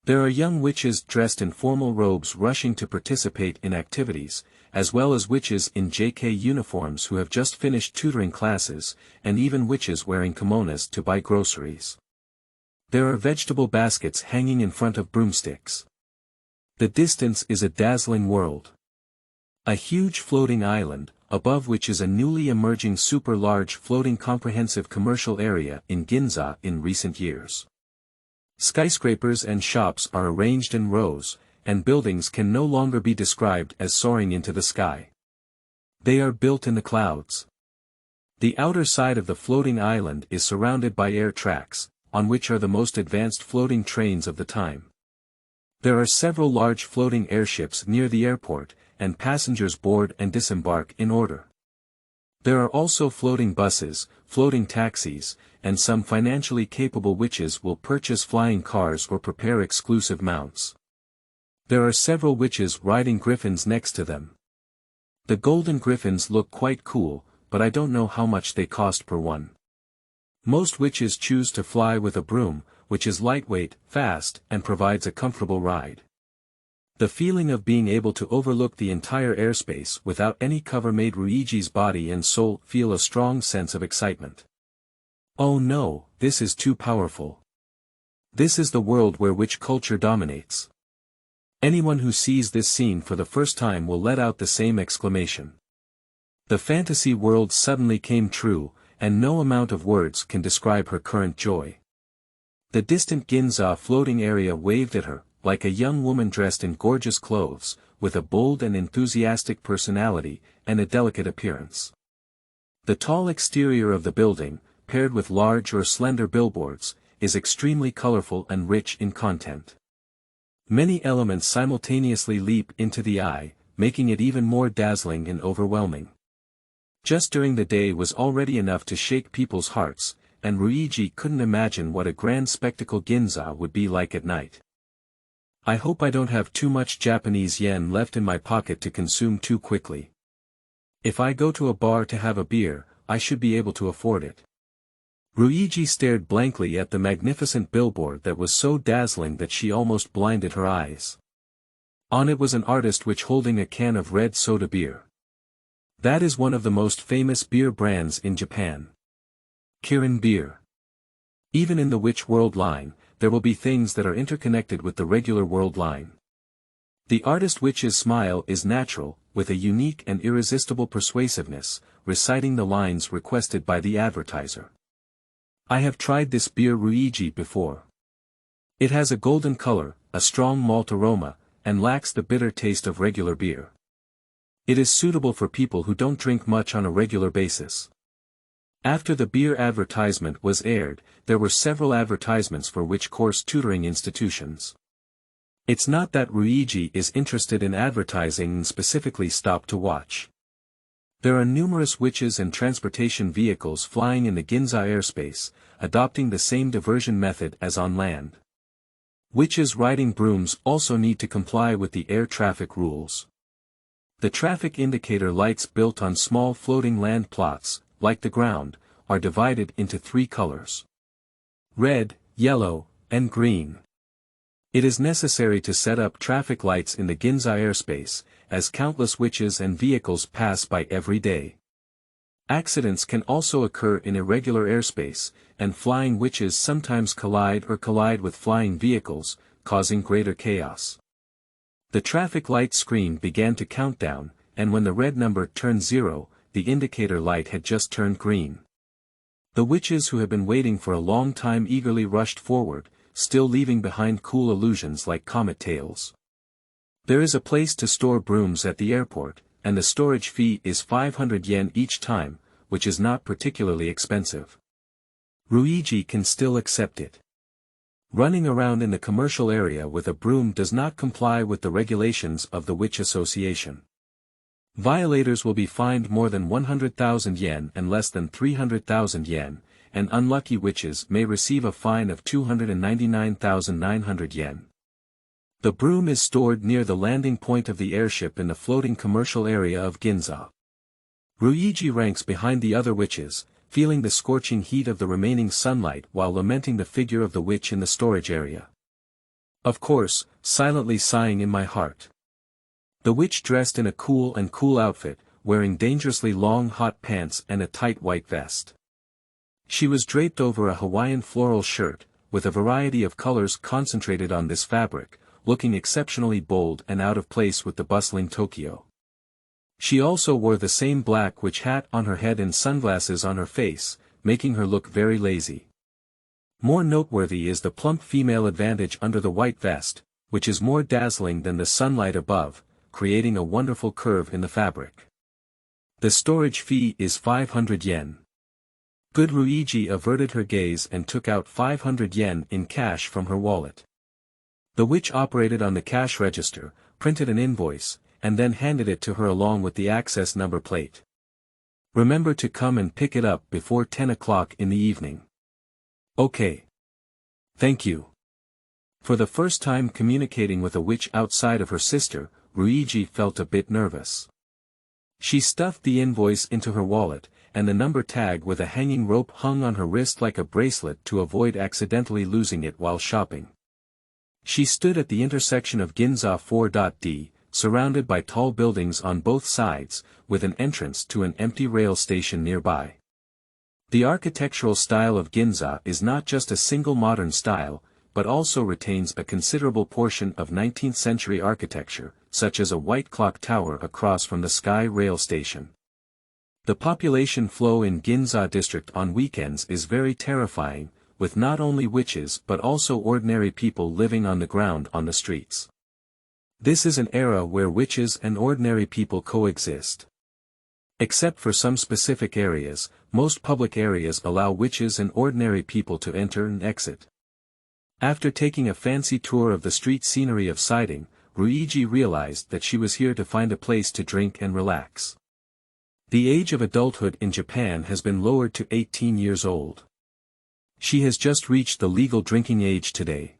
A: There are young witches dressed in formal robes rushing to participate in activities, as well as witches in JK uniforms who have just finished tutoring classes, and even witches wearing kimonos to buy groceries. There are vegetable baskets hanging in front of broomsticks. The distance is a dazzling world. A huge floating island, above which is a newly emerging super-large floating comprehensive commercial area in Ginza in recent years. Skyscrapers and shops are arranged in rows, and buildings can no longer be described as soaring into the sky. They are built in the clouds. The outer side of the floating island is surrounded by air tracks, on which are the most advanced floating trains of the time. There are several large floating airships near the airport, and passengers board and disembark in order. There are also floating buses, floating taxis, and some financially capable witches will purchase flying cars or prepare exclusive mounts. There are several witches riding griffins next to them. The golden griffins look quite cool, but I don't know how much they cost per one. Most witches choose to fly with a broom, which is lightweight, fast, and provides a comfortable ride. The feeling of being able to overlook the entire airspace without any cover made Ryuji's body and soul feel a strong sense of excitement. Oh no, this is too powerful. This is the world where witch culture dominates. Anyone who sees this scene for the first time will let out the same exclamation. The fantasy world suddenly came true, and no amount of words can describe her current joy. The distant Ginza floating area waved at her, like a young woman dressed in gorgeous clothes, with a bold and enthusiastic personality, and a delicate appearance. The tall exterior of the building, paired with large or slender billboards, is extremely colorful and rich in content. Many elements simultaneously leap into the eye, making it even more dazzling and overwhelming. Just during the day was already enough to shake people's hearts, and Ryuji couldn't imagine what a grand spectacle Ginza would be like at night. I hope I don't have too much Japanese yen left in my pocket to consume too quickly. If I go to a bar to have a beer, I should be able to afford it. Ryuji stared blankly at the magnificent billboard that was so dazzling that she almost blinded her eyes. On it was an artist witch holding a can of red soda beer. That is one of the most famous beer brands in Japan. Kirin beer. Even in the witch world line, there will be things that are interconnected with the regular world line. The artist witch's smile is natural, with a unique and irresistible persuasiveness, reciting the lines requested by the advertiser. I have tried this beer Ryuji before. It has a golden color, a strong malt aroma, and lacks the bitter taste of regular beer. It is suitable for people who don't drink much on a regular basis. After the beer advertisement was aired, there were several advertisements for witch course tutoring institutions. It's not that Ryuji is interested in advertising and specifically stopped to watch. There are numerous witches and transportation vehicles flying in the Ginza airspace, adopting the same diversion method as on land. Witches riding brooms also need to comply with the air traffic rules. The traffic indicator lights built on small floating land plots, like the ground, are divided into 3 colors: red, yellow, and green. It is necessary to set up traffic lights in the Ginza airspace, as countless witches and vehicles pass by every day. Accidents can also occur in irregular airspace, and flying witches sometimes collide with flying vehicles, causing greater chaos. The traffic light screen began to count down, and when the red number turned 0, the indicator light had just turned green. The witches who had been waiting for a long time eagerly rushed forward, still leaving behind cool illusions like comet tails. There is a place to store brooms at the airport, and the storage fee is 500 yen each time, which is not particularly expensive. Ryuji can still accept it. Running around in the commercial area with a broom does not comply with the regulations of the Witch Association. Violators will be fined more than 100,000 yen and less than 300,000 yen, and unlucky witches may receive a fine of 299,900 yen. The broom is stored near the landing point of the airship in the floating commercial area of Ginza. Ryuji ranks behind the other witches, feeling the scorching heat of the remaining sunlight while lamenting the figure of the witch in the storage area. Of course, silently sighing in my heart. The witch dressed in a cool outfit, wearing dangerously long hot pants and a tight white vest. She was draped over a Hawaiian floral shirt, with a variety of colors concentrated on this fabric, looking exceptionally bold and out of place with the bustling Tokyo. She also wore the same black witch hat on her head and sunglasses on her face, making her look very lazy. More noteworthy is the plump female advantage under the white vest, which is more dazzling than the sunlight above, creating a wonderful curve in the fabric. The storage fee is 500 yen. Good Ruiji averted her gaze and took out 500 yen in cash from her wallet. The witch operated on the cash register, printed an invoice, and then handed it to her along with the access number plate. Remember to come and pick it up before 10 o'clock in the evening. Okay. Thank you. For the first time communicating with a witch outside of her sister, Ruiji felt a bit nervous. She stuffed the invoice into her wallet, and the number tag with a hanging rope hung on her wrist like a bracelet to avoid accidentally losing it while shopping. She stood at the intersection of Ginza 4.D, surrounded by tall buildings on both sides, with an entrance to an empty rail station nearby. The architectural style of Ginza is not just a single modern style, but also retains a considerable portion of 19th-century architecture, such as a white clock tower across from the Sky Rail Station. The population flow in Ginza district on weekends is very terrifying, with not only witches but also ordinary people living on the ground on the streets. This is an era where witches and ordinary people coexist. Except for some specific areas, most public areas allow witches and ordinary people to enter and exit. After taking a fancy tour of the street scenery of Siding, Ruiji realized that she was here to find a place to drink and relax. The age of adulthood in Japan has been lowered to 18 years old. She has just reached the legal drinking age today.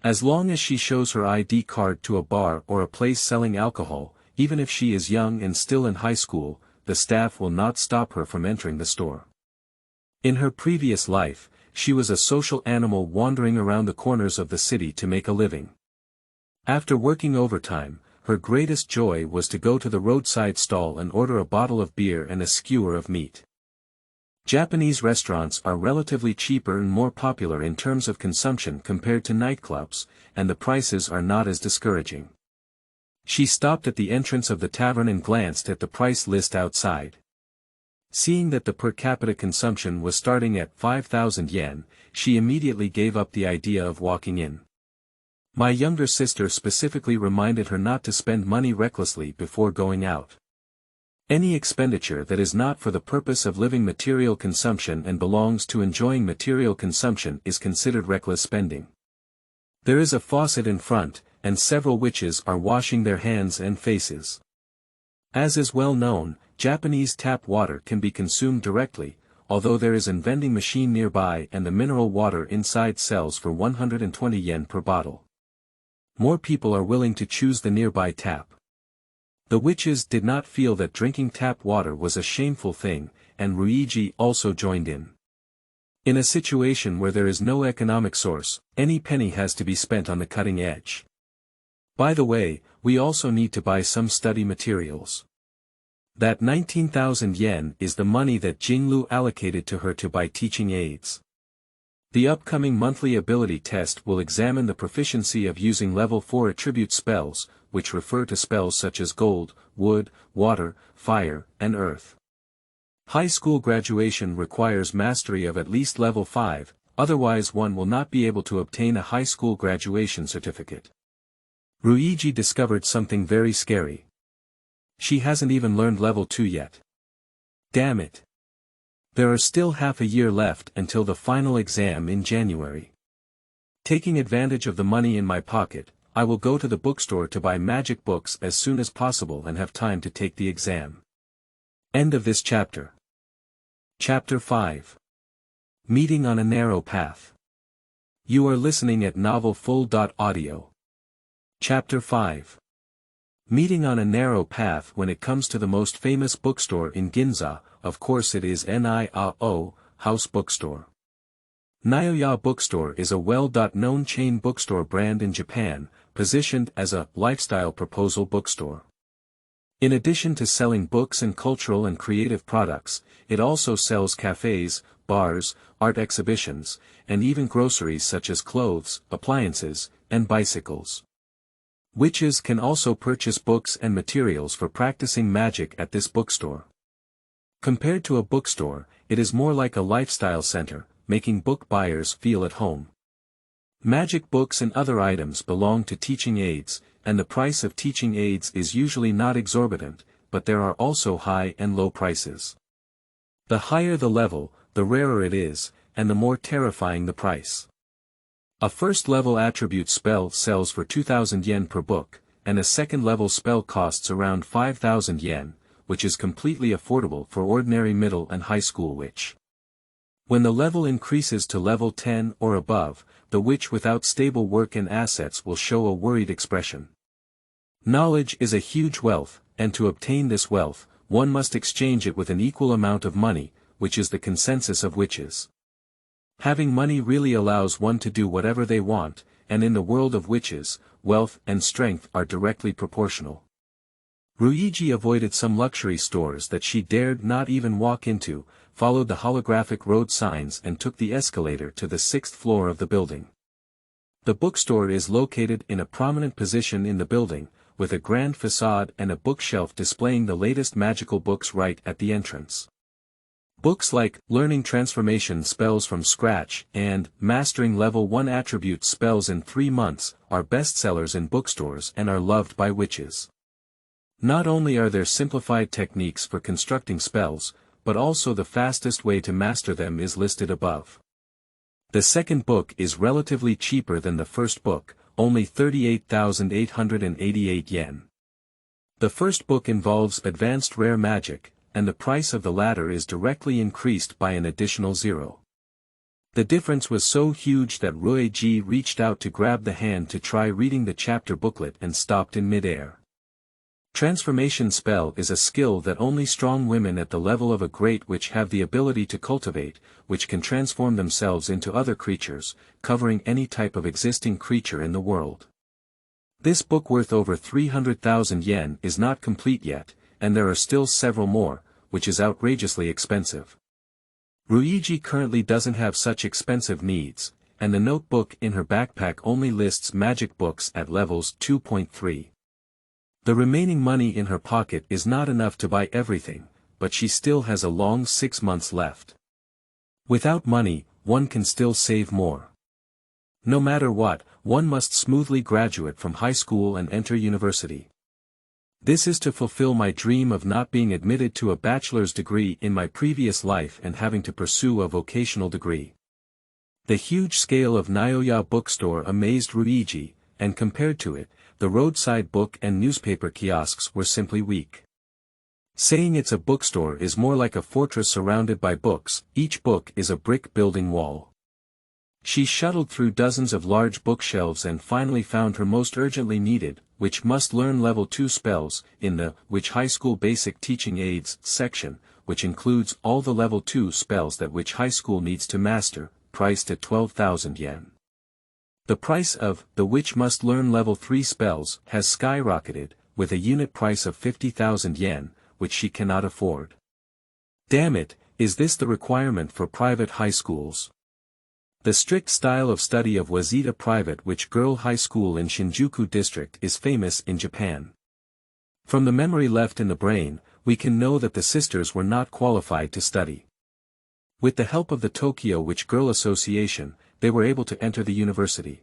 A: As long as she shows her ID card to a bar or a place selling alcohol, even if she is young and still in high school, the staff will not stop her from entering the store. In her previous life, she was a social animal wandering around the corners of the city to make a living. After working overtime, her greatest joy was to go to the roadside stall and order a bottle of beer and a skewer of meat. Japanese restaurants are relatively cheaper and more popular in terms of consumption compared to nightclubs, and the prices are not as discouraging. She stopped at the entrance of the tavern and glanced at the price list outside. Seeing that the per capita consumption was starting at 5,000 yen, she immediately gave up the idea of walking in. My younger sister specifically reminded her not to spend money recklessly before going out. Any expenditure that is not for the purpose of living material consumption and belongs to enjoying material consumption is considered reckless spending. There is a faucet in front, and several witches are washing their hands and faces. As is well known, Japanese tap water can be consumed directly, although there is a vending machine nearby and the mineral water inside sells for 120 yen per bottle. More people are willing to choose the nearby tap. The witches did not feel that drinking tap water was a shameful thing, and Ruiji also joined in. In a situation where there is no economic source, any penny has to be spent on the cutting edge. By the way, we also need to buy some study materials. That 19,000 yen is the money that Jinglu allocated to her to buy teaching aids. The upcoming monthly ability test will examine the proficiency of using level 4 attribute spells, which refer to spells such as gold, wood, water, fire, and earth. High school graduation requires mastery of at least level 5, otherwise one will not be able to obtain a high school graduation certificate. Ruiji discovered something very scary. She hasn't even learned level 2 yet. Damn it. There are still half a year left until the final exam in January. Taking advantage of the money in my pocket, I will go to the bookstore to buy magic books as soon as possible and have time to take the exam. End of this chapter. Chapter 5. Meeting on a Narrow Path. You are listening at novelfull.audio. Chapter 5. Meeting on a narrow path. When it comes to the most famous bookstore in Ginza, of course it is Niao House Bookstore. Nioya Bookstore is a well-known chain bookstore brand in Japan, positioned as a lifestyle proposal bookstore. In addition to selling books and cultural and creative products, it also sells cafes, bars, art exhibitions, and even groceries such as clothes, appliances, and bicycles. Witches can also purchase books and materials for practicing magic at this bookstore. Compared to a bookstore, it is more like a lifestyle center, making book buyers feel at home. Magic books and other items belong to teaching aids, and the price of teaching aids is usually not exorbitant, but there are also high and low prices. The higher the level, the rarer it is, and the more terrifying the price. A first-level attribute spell sells for 2,000 yen per book, and a second-level spell costs around 5,000 yen, which is completely affordable for ordinary middle and high school witch. When the level increases to level 10 or above, the witch without stable work and assets will show a worried expression. Knowledge is a huge wealth, and to obtain this wealth, one must exchange it with an equal amount of money, which is the consensus of witches. Having money really allows one to do whatever they want, and in the world of witches, wealth and strength are directly proportional. Ryuji avoided some luxury stores that she dared not even walk into, followed the holographic road signs and took the escalator to the 6th floor of the building. The bookstore is located in a prominent position in the building, with a grand facade and a bookshelf displaying the latest magical books right at the entrance. Books like Learning Transformation Spells from Scratch and Mastering Level 1 Attribute Spells in 3 Months are bestsellers in bookstores and are loved by witches. Not only are there simplified techniques for constructing spells, but also the fastest way to master them is listed above. The second book is relatively cheaper than the first book, only 38,888 yen. The first book involves advanced rare magic, and the price of the latter is directly increased by an additional 0. The difference was so huge that Ryuji reached out to grab the hand to try reading the chapter booklet and stopped in mid-air. Transformation spell is a skill that only strong women at the level of a great witch have the ability to cultivate, which can transform themselves into other creatures, covering any type of existing creature in the world. This book worth over 300,000 yen is not complete yet, and there are still several more, which is outrageously expensive. Ryuji currently doesn't have such expensive needs, and the notebook in her backpack only lists magic books at levels 2.3. The remaining money in her pocket is not enough to buy everything, but she still has a long 6 months left. Without money, one can still save more. No matter what, one must smoothly graduate from high school and enter university. This is to fulfill my dream of not being admitted to a bachelor's degree in my previous life and having to pursue a vocational degree. The huge scale of Naoya bookstore amazed Ryuji, and compared to it, the roadside book and newspaper kiosks were simply weak. Saying it's a bookstore is more like a fortress surrounded by books, each book is a brick building wall. She shuttled through dozens of large bookshelves and finally found her most urgently needed, which must learn level 2 spells, in the Which High School Basic Teaching Aids section, which includes all the level 2 spells that which high school needs to master, priced at 12,000 yen. The price of The Witch Must Learn Level 3 Spells has skyrocketed, with a unit price of 50,000 yen, which she cannot afford. Damn it, is this the requirement for private high schools? The strict style of study of Waseda Private Witch Girl High School in Shinjuku District is famous in Japan. From the memory left in the brain, we can know that the sisters were not qualified to study. With the help of the Tokyo Witch Girl Association, they were able to enter the university.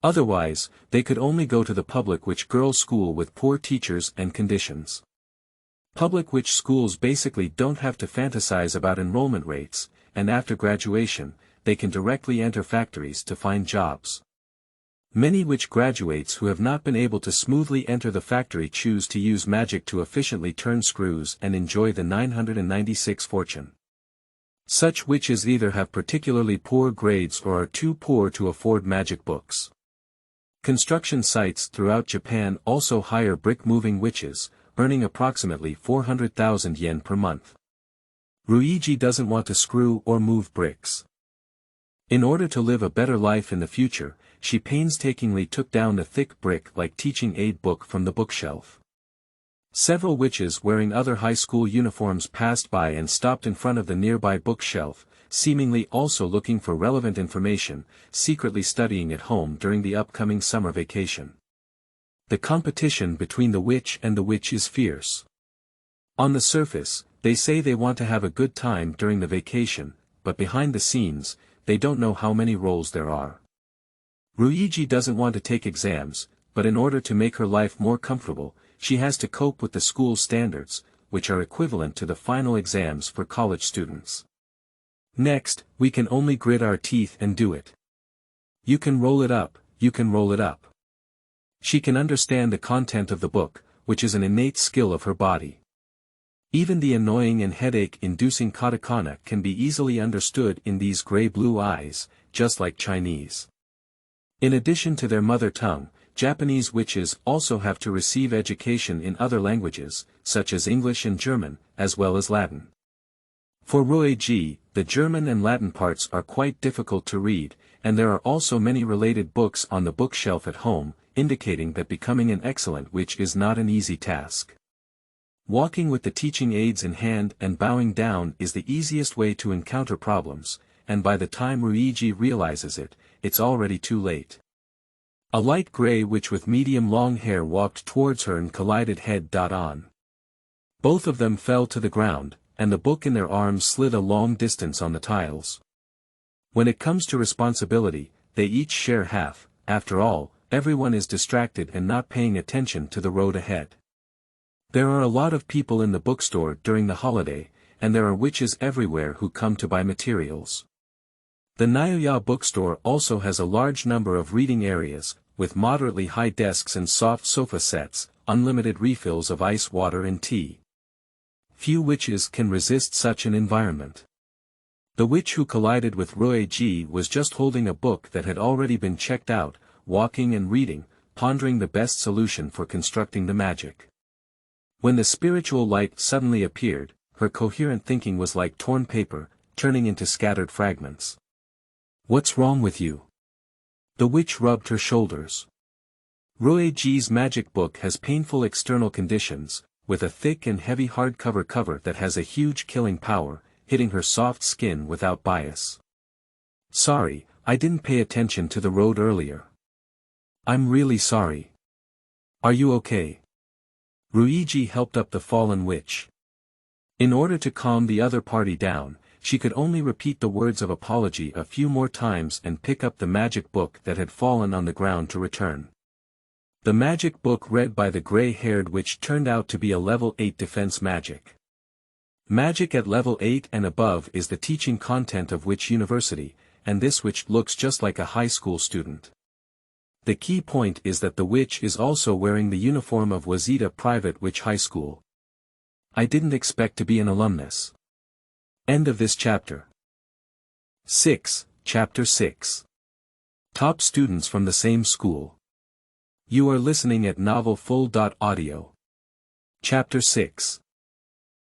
A: Otherwise, they could only go to the public witch girls' school with poor teachers and conditions. Public witch schools basically don't have to fantasize about enrollment rates, and after graduation, they can directly enter factories to find jobs. Many witch graduates who have not been able to smoothly enter the factory choose to use magic to efficiently turn screws and enjoy the 996 fortune. Such witches either have particularly poor grades or are too poor to afford magic books. Construction sites throughout Japan also hire brick-moving witches, earning approximately 400,000 yen per month. Ryuji doesn't want to screw or move bricks. In order to live a better life in the future, she painstakingly took down the thick brick-like teaching aid book from the bookshelf. Several witches wearing other high school uniforms passed by and stopped in front of the nearby bookshelf, seemingly also looking for relevant information, secretly studying at home during the upcoming summer vacation. The competition between the witch and the witch is fierce. On the surface, they say they want to have a good time during the vacation, but behind the scenes, they don't know how many roles there are. Ryuji doesn't want to take exams, but in order to make her life more comfortable, she has to cope with the school's standards, which are equivalent to the final exams for college students. Next, we can only grit our teeth and do it. You can roll it up, you can roll it up. She can understand the content of the book, which is an innate skill of her body. Even the annoying and headache-inducing katakana can be easily understood in these gray-blue eyes, just like Chinese. In addition to their mother tongue, Japanese witches also have to receive education in other languages, such as English and German, as well as Latin. For Roeiji, the German and Latin parts are quite difficult to read, and there are also many related books on the bookshelf at home, indicating that becoming an excellent witch is not an easy task. Walking with the teaching aids in hand and bowing down is the easiest way to encounter problems, and by the time Ryuji realizes it, it's already too late. A light gray witch with medium long hair walked towards her and collided head-on. Both of them fell to the ground, and the book in their arms slid a long distance on the tiles. When it comes to responsibility, they each share half. After all, everyone is distracted and not paying attention to the road ahead. There are a lot of people in the bookstore during the holiday, and there are witches everywhere who come to buy materials. The Naoya bookstore also has a large number of reading areas, with moderately high desks and soft sofa sets, unlimited refills of ice water and tea. Few witches can resist such an environment. The witch who collided with Roeiji was just holding a book that had already been checked out, walking and reading, pondering the best solution for constructing the magic. When the spiritual light suddenly appeared, her coherent thinking was like torn paper, turning into scattered fragments. "What's wrong with you?" The witch rubbed her shoulders. Roeiji's magic book has painful external conditions, with a thick and heavy hardcover cover that has a huge killing power, hitting her soft skin without bias. "Sorry, I didn't pay attention to the road earlier. I'm really sorry. Are you okay?" Ryuji helped up the fallen witch. In order to calm the other party down, she could only repeat the words of apology a few more times and pick up the magic book that had fallen on the ground to return. The magic book read by the gray-haired witch turned out to be a level 8 defense magic. Magic at level 8 and above is the teaching content of Witch University, and this witch looks just like a high school student. The key point is that the witch is also wearing the uniform of Waseda Private Witch High School. I didn't expect to be an alumnus. End of this chapter. 6. Chapter 6. Top students from the same school. You are listening at novelfull.audio. Chapter 6.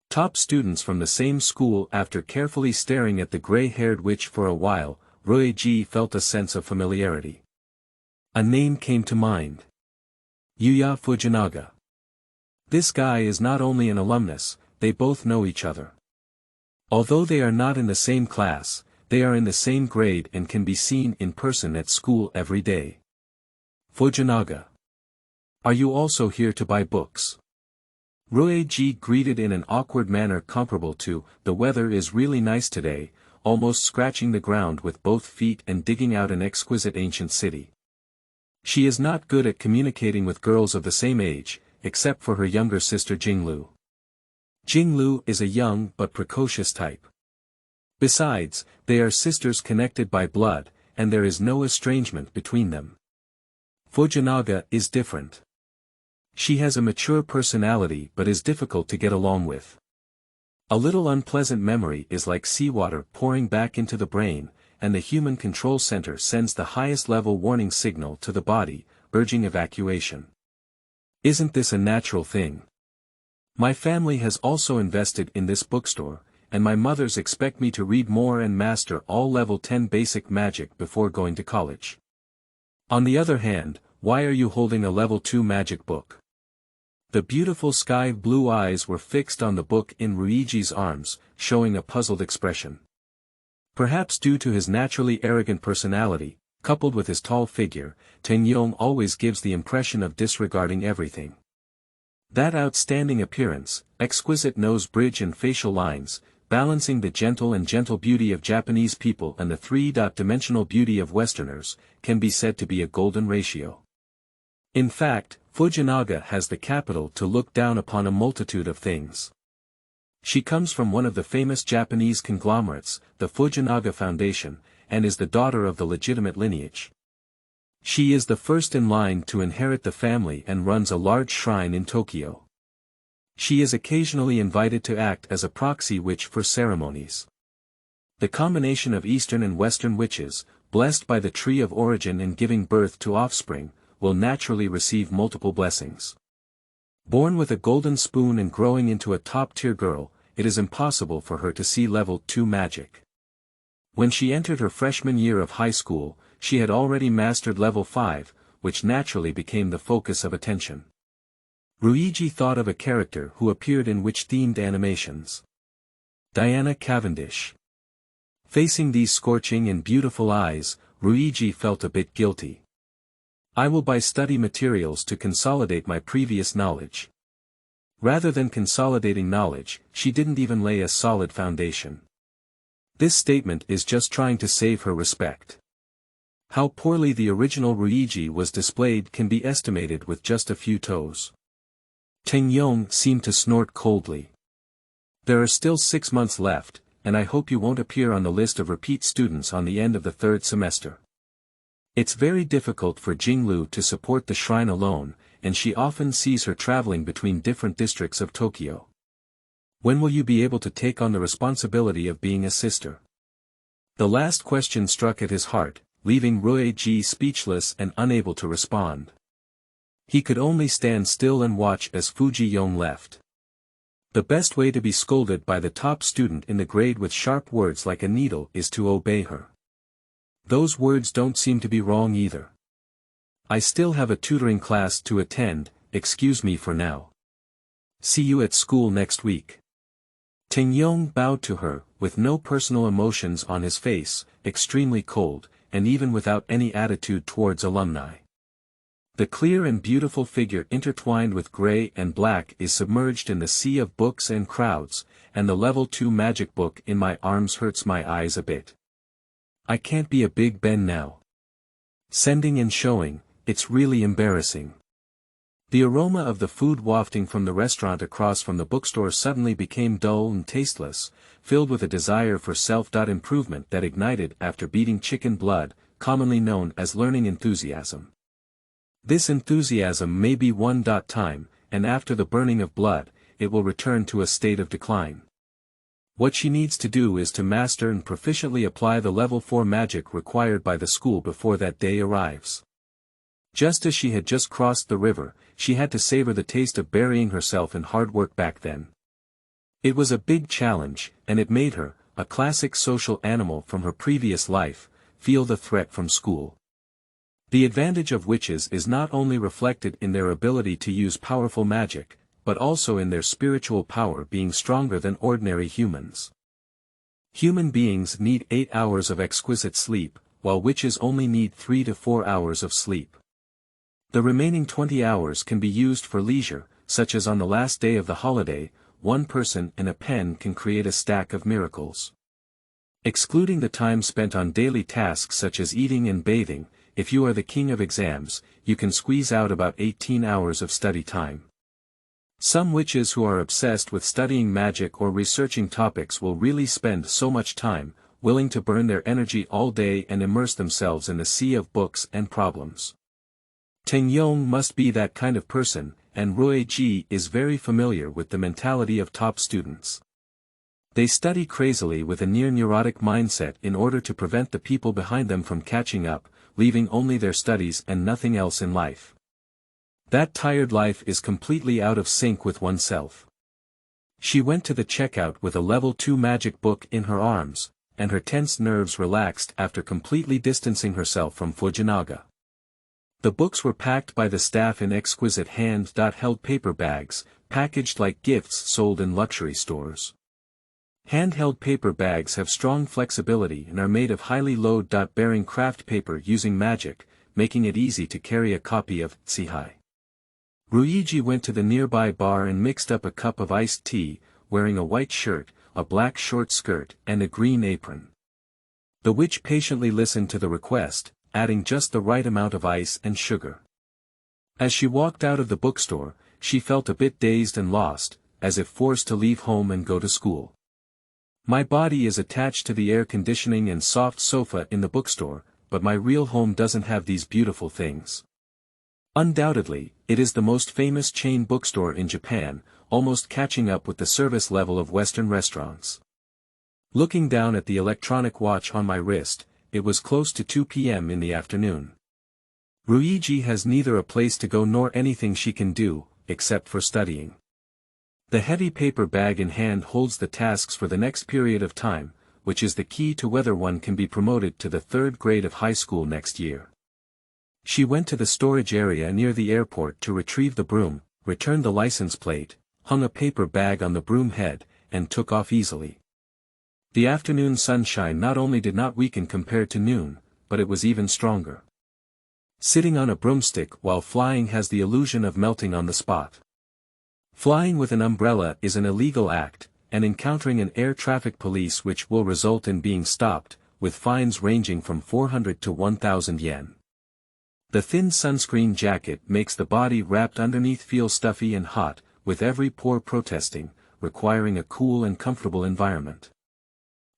A: Top students from the same school. After carefully staring at the gray-haired witch for a while, Roeiji felt a sense of familiarity. A name came to mind. Yuya Fujinaga. This guy is not only an alumnus, they both know each other. Although they are not in the same class, they are in the same grade and can be seen in person at school every day. Fujinaga. Are you also here to buy books? Roeiji greeted in an awkward manner comparable to, "The weather is really nice today," almost scratching the ground with both feet and digging out an exquisite ancient city. She is not good at communicating with girls of the same age, except for her younger sister Jinglu. Jinglu is a young but precocious type. Besides, they are sisters connected by blood, and there is no estrangement between them. Fujinaga is different. She has a mature personality but is difficult to get along with. A little unpleasant memory is like seawater pouring back into the brain, and the human control center sends the highest level warning signal to the body, urging evacuation. Isn't this a natural thing? My family has also invested in this bookstore, and my mothers expect me to read more and master all level 10 basic magic before going to college. On the other hand, why are you holding a level 2 magic book? The beautiful sky blue eyes were fixed on the book in Ryuji's arms, showing a puzzled expression. Perhaps due to his naturally arrogant personality, coupled with his tall figure, Tengyong always gives the impression of disregarding everything. That outstanding appearance, exquisite nose bridge and facial lines, balancing the gentle beauty of Japanese people and the three-dimensional beauty of Westerners, can be said to be a golden ratio. In fact, Fujinaga has the capital to look down upon a multitude of things. She comes from one of the famous Japanese conglomerates, the Fujinaga Foundation, and is the daughter of the legitimate lineage. She is the first in line to inherit the family and runs a large shrine in Tokyo. She is occasionally invited to act as a proxy witch for ceremonies. The combination of Eastern and Western witches, blessed by the tree of origin and giving birth to offspring, will naturally receive multiple blessings. Born with a golden spoon and growing into a top-tier girl, it is impossible for her to see level 2 magic. When she entered her freshman year of high school, she had already mastered level 5, which naturally became the focus of attention. Ruiji thought of a character who appeared in witch-themed animations. Diana Cavendish. Facing these scorching and beautiful eyes, Ruiji felt a bit guilty. I will buy study materials to consolidate my previous knowledge. Rather than consolidating knowledge, she didn't even lay a solid foundation. This statement is just trying to save her respect. How poorly the original Ruiji was displayed can be estimated with just a few toes. Teng Yong seemed to snort coldly. There are still 6 months left, and I hope you won't appear on the list of repeat students on the end of the 3rd semester. It's very difficult for Jinglu to support the shrine alone, and she often sees her traveling between different districts of Tokyo. When will you be able to take on the responsibility of being a sister? The last question struck at his heart, leaving Ruiji speechless and unable to respond. He could only stand still and watch as Fuji-yong left. The best way to be scolded by the top student in the grade with sharp words like a needle is to obey her. Those words don't seem to be wrong either. I still have a tutoring class to attend, excuse me for now. See you at school next week. Teng Yong bowed to her, with no personal emotions on his face, extremely cold, and even without any attitude towards alumni. The clear and beautiful figure intertwined with gray and black is submerged in the sea of books and crowds, and the level 2 magic book in my arms hurts my eyes a bit. I can't be a Big Ben now. Sending and showing, it's really embarrassing. The aroma of the food wafting from the restaurant across from the bookstore suddenly became dull and tasteless, filled with a desire for self-improvement that ignited after beating chicken blood, commonly known as learning enthusiasm. This enthusiasm may be one-time, and after the burning of blood, it will return to a state of decline. What she needs to do is to master and proficiently apply the level 4 magic required by the school before that day arrives. Just as she had just crossed the river, she had to savor the taste of burying herself in hard work back then. It was a big challenge, and it made her, a classic social animal from her previous life, feel the threat from school. The advantage of witches is not only reflected in their ability to use powerful magic, but also in their spiritual power being stronger than ordinary humans. Human beings need 8 hours of exquisite sleep, while witches only need 3 to 4 hours of sleep. The remaining 20 hours can be used for leisure, such as on the last day of the holiday, one person and a pen can create a stack of miracles. Excluding the time spent on daily tasks such as eating and bathing, if you are the king of exams, you can squeeze out about 18 hours of study time. Some witches who are obsessed with studying magic or researching topics will really spend so much time, willing to burn their energy all day and immerse themselves in the sea of books and problems. Teng Yong must be that kind of person, and Ruiji is very familiar with the mentality of top students. They study crazily with a near-neurotic mindset in order to prevent the people behind them from catching up, leaving only their studies and nothing else in life. That tired life is completely out of sync with oneself. She went to the checkout with a level 2 magic book in her arms, and her tense nerves relaxed after completely distancing herself from Fujinaga. The books were packed by the staff in exquisite hand-held paper bags, packaged like gifts sold in luxury stores. Handheld paper bags have strong flexibility and are made of highly load-bearing craft paper using magic, making it easy to carry a copy of Tsihai. Ruiji went to the nearby bar and mixed up a cup of iced tea, wearing a white shirt, a black short skirt and a green apron. The witch patiently listened to the request, adding just the right amount of ice and sugar. As she walked out of the bookstore, she felt a bit dazed and lost, as if forced to leave home and go to school. My body is attached to the air conditioning and soft sofa in the bookstore, but my real home doesn't have these beautiful things. Undoubtedly, it is the most famous chain bookstore in Japan, almost catching up with the service level of Western restaurants. Looking down at the electronic watch on my wrist, it was close to 2 p.m. in the afternoon. Ryuji has neither a place to go nor anything she can do, except for studying. The heavy paper bag in hand holds the tasks for the next period of time, which is the key to whether one can be promoted to the third grade of high school next year. She went to the storage area near the airport to retrieve the broom, returned the license plate, hung a paper bag on the broom head, and took off easily. The afternoon sunshine not only did not weaken compared to noon, but it was even stronger. Sitting on a broomstick while flying has the illusion of melting on the spot. Flying with an umbrella is an illegal act, and encountering an air traffic police which will result in being stopped, with fines ranging from 400 to 1,000 yen. The thin sunscreen jacket makes the body wrapped underneath feel stuffy and hot, with every pore protesting, requiring a cool and comfortable environment.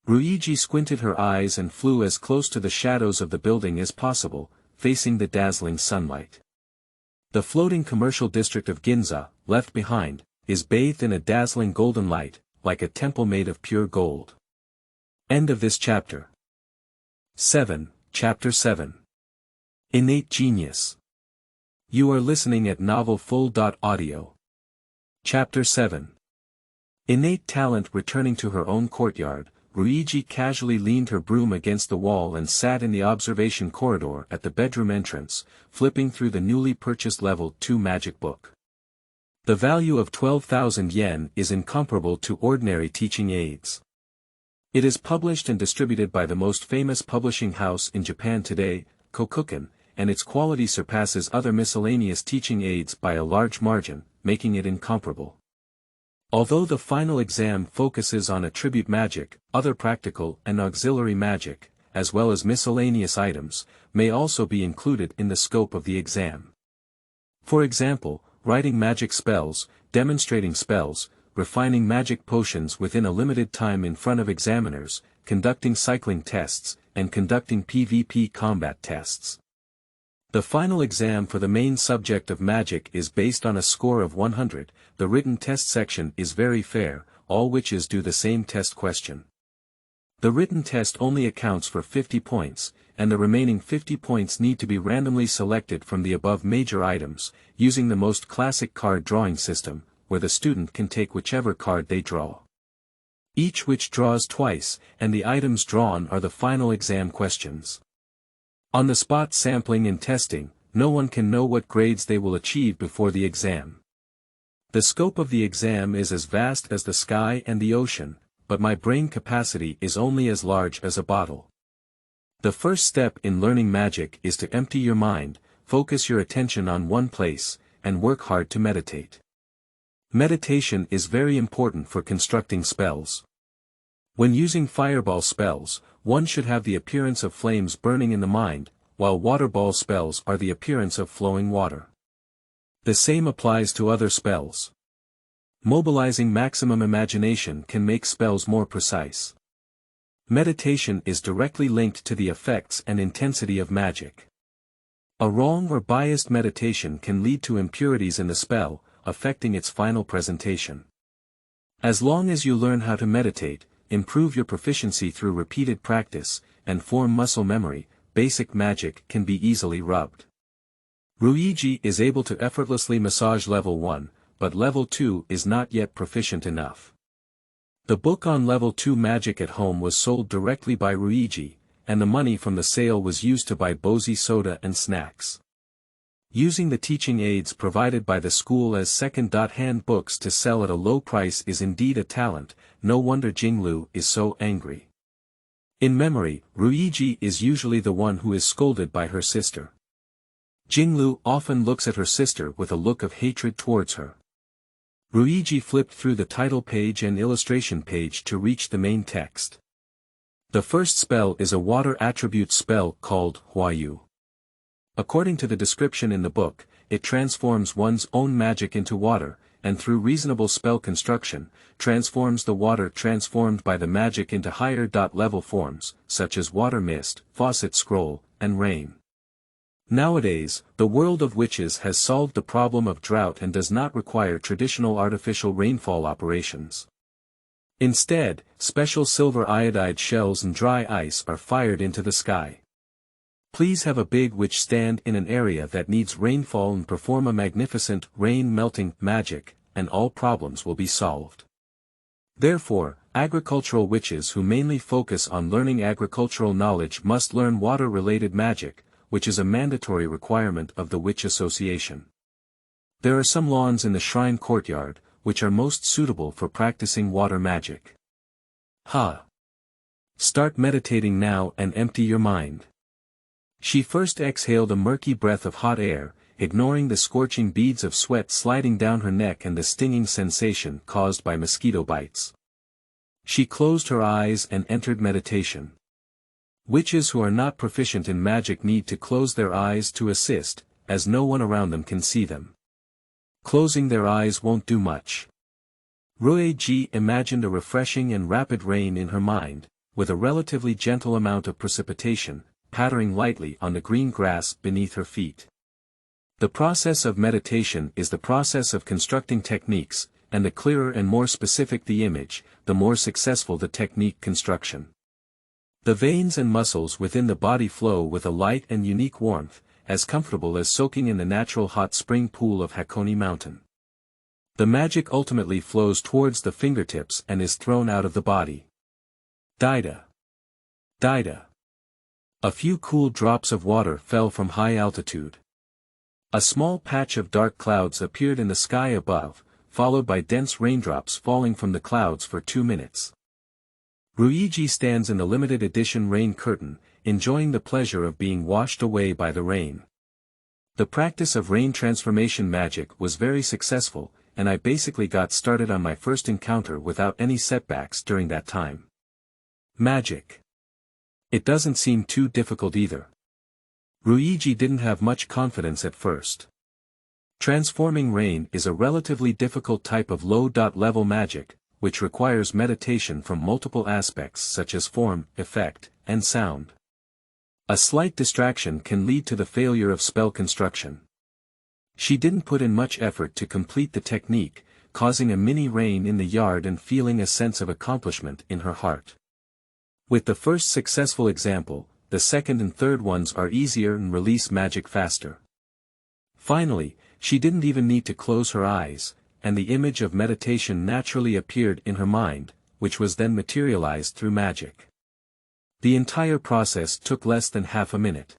A: Ryuji squinted her eyes and flew as close to the shadows of the building as possible, facing the dazzling sunlight. The floating commercial district of Ginza, left behind, is bathed in a dazzling golden light, like a temple made of pure gold. End of this chapter. 7. Chapter 7. Innate Genius. You are listening at novelfull.audio. Chapter 7. Innate talent. Returning to her own courtyard, Ryuji casually leaned her broom against the wall and sat in the observation corridor at the bedroom entrance, flipping through the newly purchased Level 2 magic book. The value of 12,000 yen is incomparable to ordinary teaching aids. It is published and distributed by the most famous publishing house in Japan today, Kokukan, and its quality surpasses other miscellaneous teaching aids by a large margin, making it incomparable. Although the final exam focuses on attribute magic, other practical and auxiliary magic, as well as miscellaneous items, may also be included in the scope of the exam. For example, writing magic spells, demonstrating spells, refining magic potions within a limited time in front of examiners, conducting cycling tests, and conducting PvP combat tests. The final exam for the main subject of magic is based on a score of 100, the written test section is very fair, all witches do the same test question. The written test only accounts for 50 points, and the remaining 50 points need to be randomly selected from the above major items, using the most classic card drawing system, where the student can take whichever card they draw. Each witch draws twice, and the items drawn are the final exam questions. On the spot sampling and testing, no one can know what grades they will achieve before the exam. The scope of the exam is as vast as the sky and the ocean, but my brain capacity is only as large as a bottle. The first step in learning magic is to empty your mind, focus your attention on one place, and work hard to meditate. Meditation is very important for constructing spells. When using fireball spells, one should have the appearance of flames burning in the mind, while waterball spells are the appearance of flowing water. The same applies to other spells. Mobilizing maximum imagination can make spells more precise. Meditation is directly linked to the effects and intensity of magic. A wrong or biased meditation can lead to impurities in the spell, affecting its final presentation. As long as you learn how to meditate, improve your proficiency through repeated practice, and form muscle memory, basic magic can be easily rubbed. Ryuji is able to effortlessly massage level 1, but level 2 is not yet proficient enough. The book on level 2 magic at home was sold directly by Ryuji, and the money from the sale was used to buy Bozy soda and snacks. Using the teaching aids provided by the school as second-hand books to sell at a low price is indeed a talent, no wonder Jinglu is so angry. In memory, Ryuji is usually the one who is scolded by her sister. Jinglu often looks at her sister with a look of hatred towards her. Ryuji flipped through the title page and illustration page to reach the main text. The first spell is a water attribute spell called Hwayu. According to the description in the book, it transforms one's own magic into water, and through reasonable spell construction, transforms the water transformed by the magic into higher level forms, such as water mist, faucet scroll, and rain. Nowadays, the world of witches has solved the problem of drought and does not require traditional artificial rainfall operations. Instead, special silver iodide shells and dry ice are fired into the sky. Please have a big witch stand in an area that needs rainfall and perform a magnificent rain-melting magic, and all problems will be solved. Therefore, agricultural witches who mainly focus on learning agricultural knowledge must learn water-related magic, which is a mandatory requirement of the Witch Association. There are some lawns in the shrine courtyard, which are most suitable for practicing water magic. Start meditating now and empty your mind. She first exhaled a murky breath of hot air, ignoring the scorching beads of sweat sliding down her neck and the stinging sensation caused by mosquito bites. She closed her eyes and entered meditation. Witches who are not proficient in magic need to close their eyes to assist, as no one around them can see them. Closing their eyes won't do much. Ryuji imagined a refreshing and rapid rain in her mind, with a relatively gentle amount of precipitation, pattering lightly on the green grass beneath her feet. The process of meditation is the process of constructing techniques, and the clearer and more specific the image, the more successful the technique construction. The veins and muscles within the body flow with a light and unique warmth, as comfortable as soaking in the natural hot spring pool of Hakone Mountain. The magic ultimately flows towards the fingertips and is thrown out of the body. Daida. Daida. A few cool drops of water fell from high altitude. A small patch of dark clouds appeared in the sky above, followed by dense raindrops falling from the clouds for 2 minutes. Ryuji stands in the limited edition rain curtain, enjoying the pleasure of being washed away by the rain. The practice of rain transformation magic was very successful, and I basically got started on my first encounter without any setbacks during that time. Magic. It doesn't seem too difficult either. Ryuji didn't have much confidence at first. Transforming rain is a relatively difficult type of low-level magic, which requires meditation from multiple aspects such as form, effect, and sound. A slight distraction can lead to the failure of spell construction. She didn't put in much effort to complete the technique, causing a mini rain in the yard and feeling a sense of accomplishment in her heart. With the first successful example, the second and third ones are easier and release magic faster. Finally, she didn't even need to close her eyes, and the image of meditation naturally appeared in her mind, which was then materialized through magic. The entire process took less than half a minute.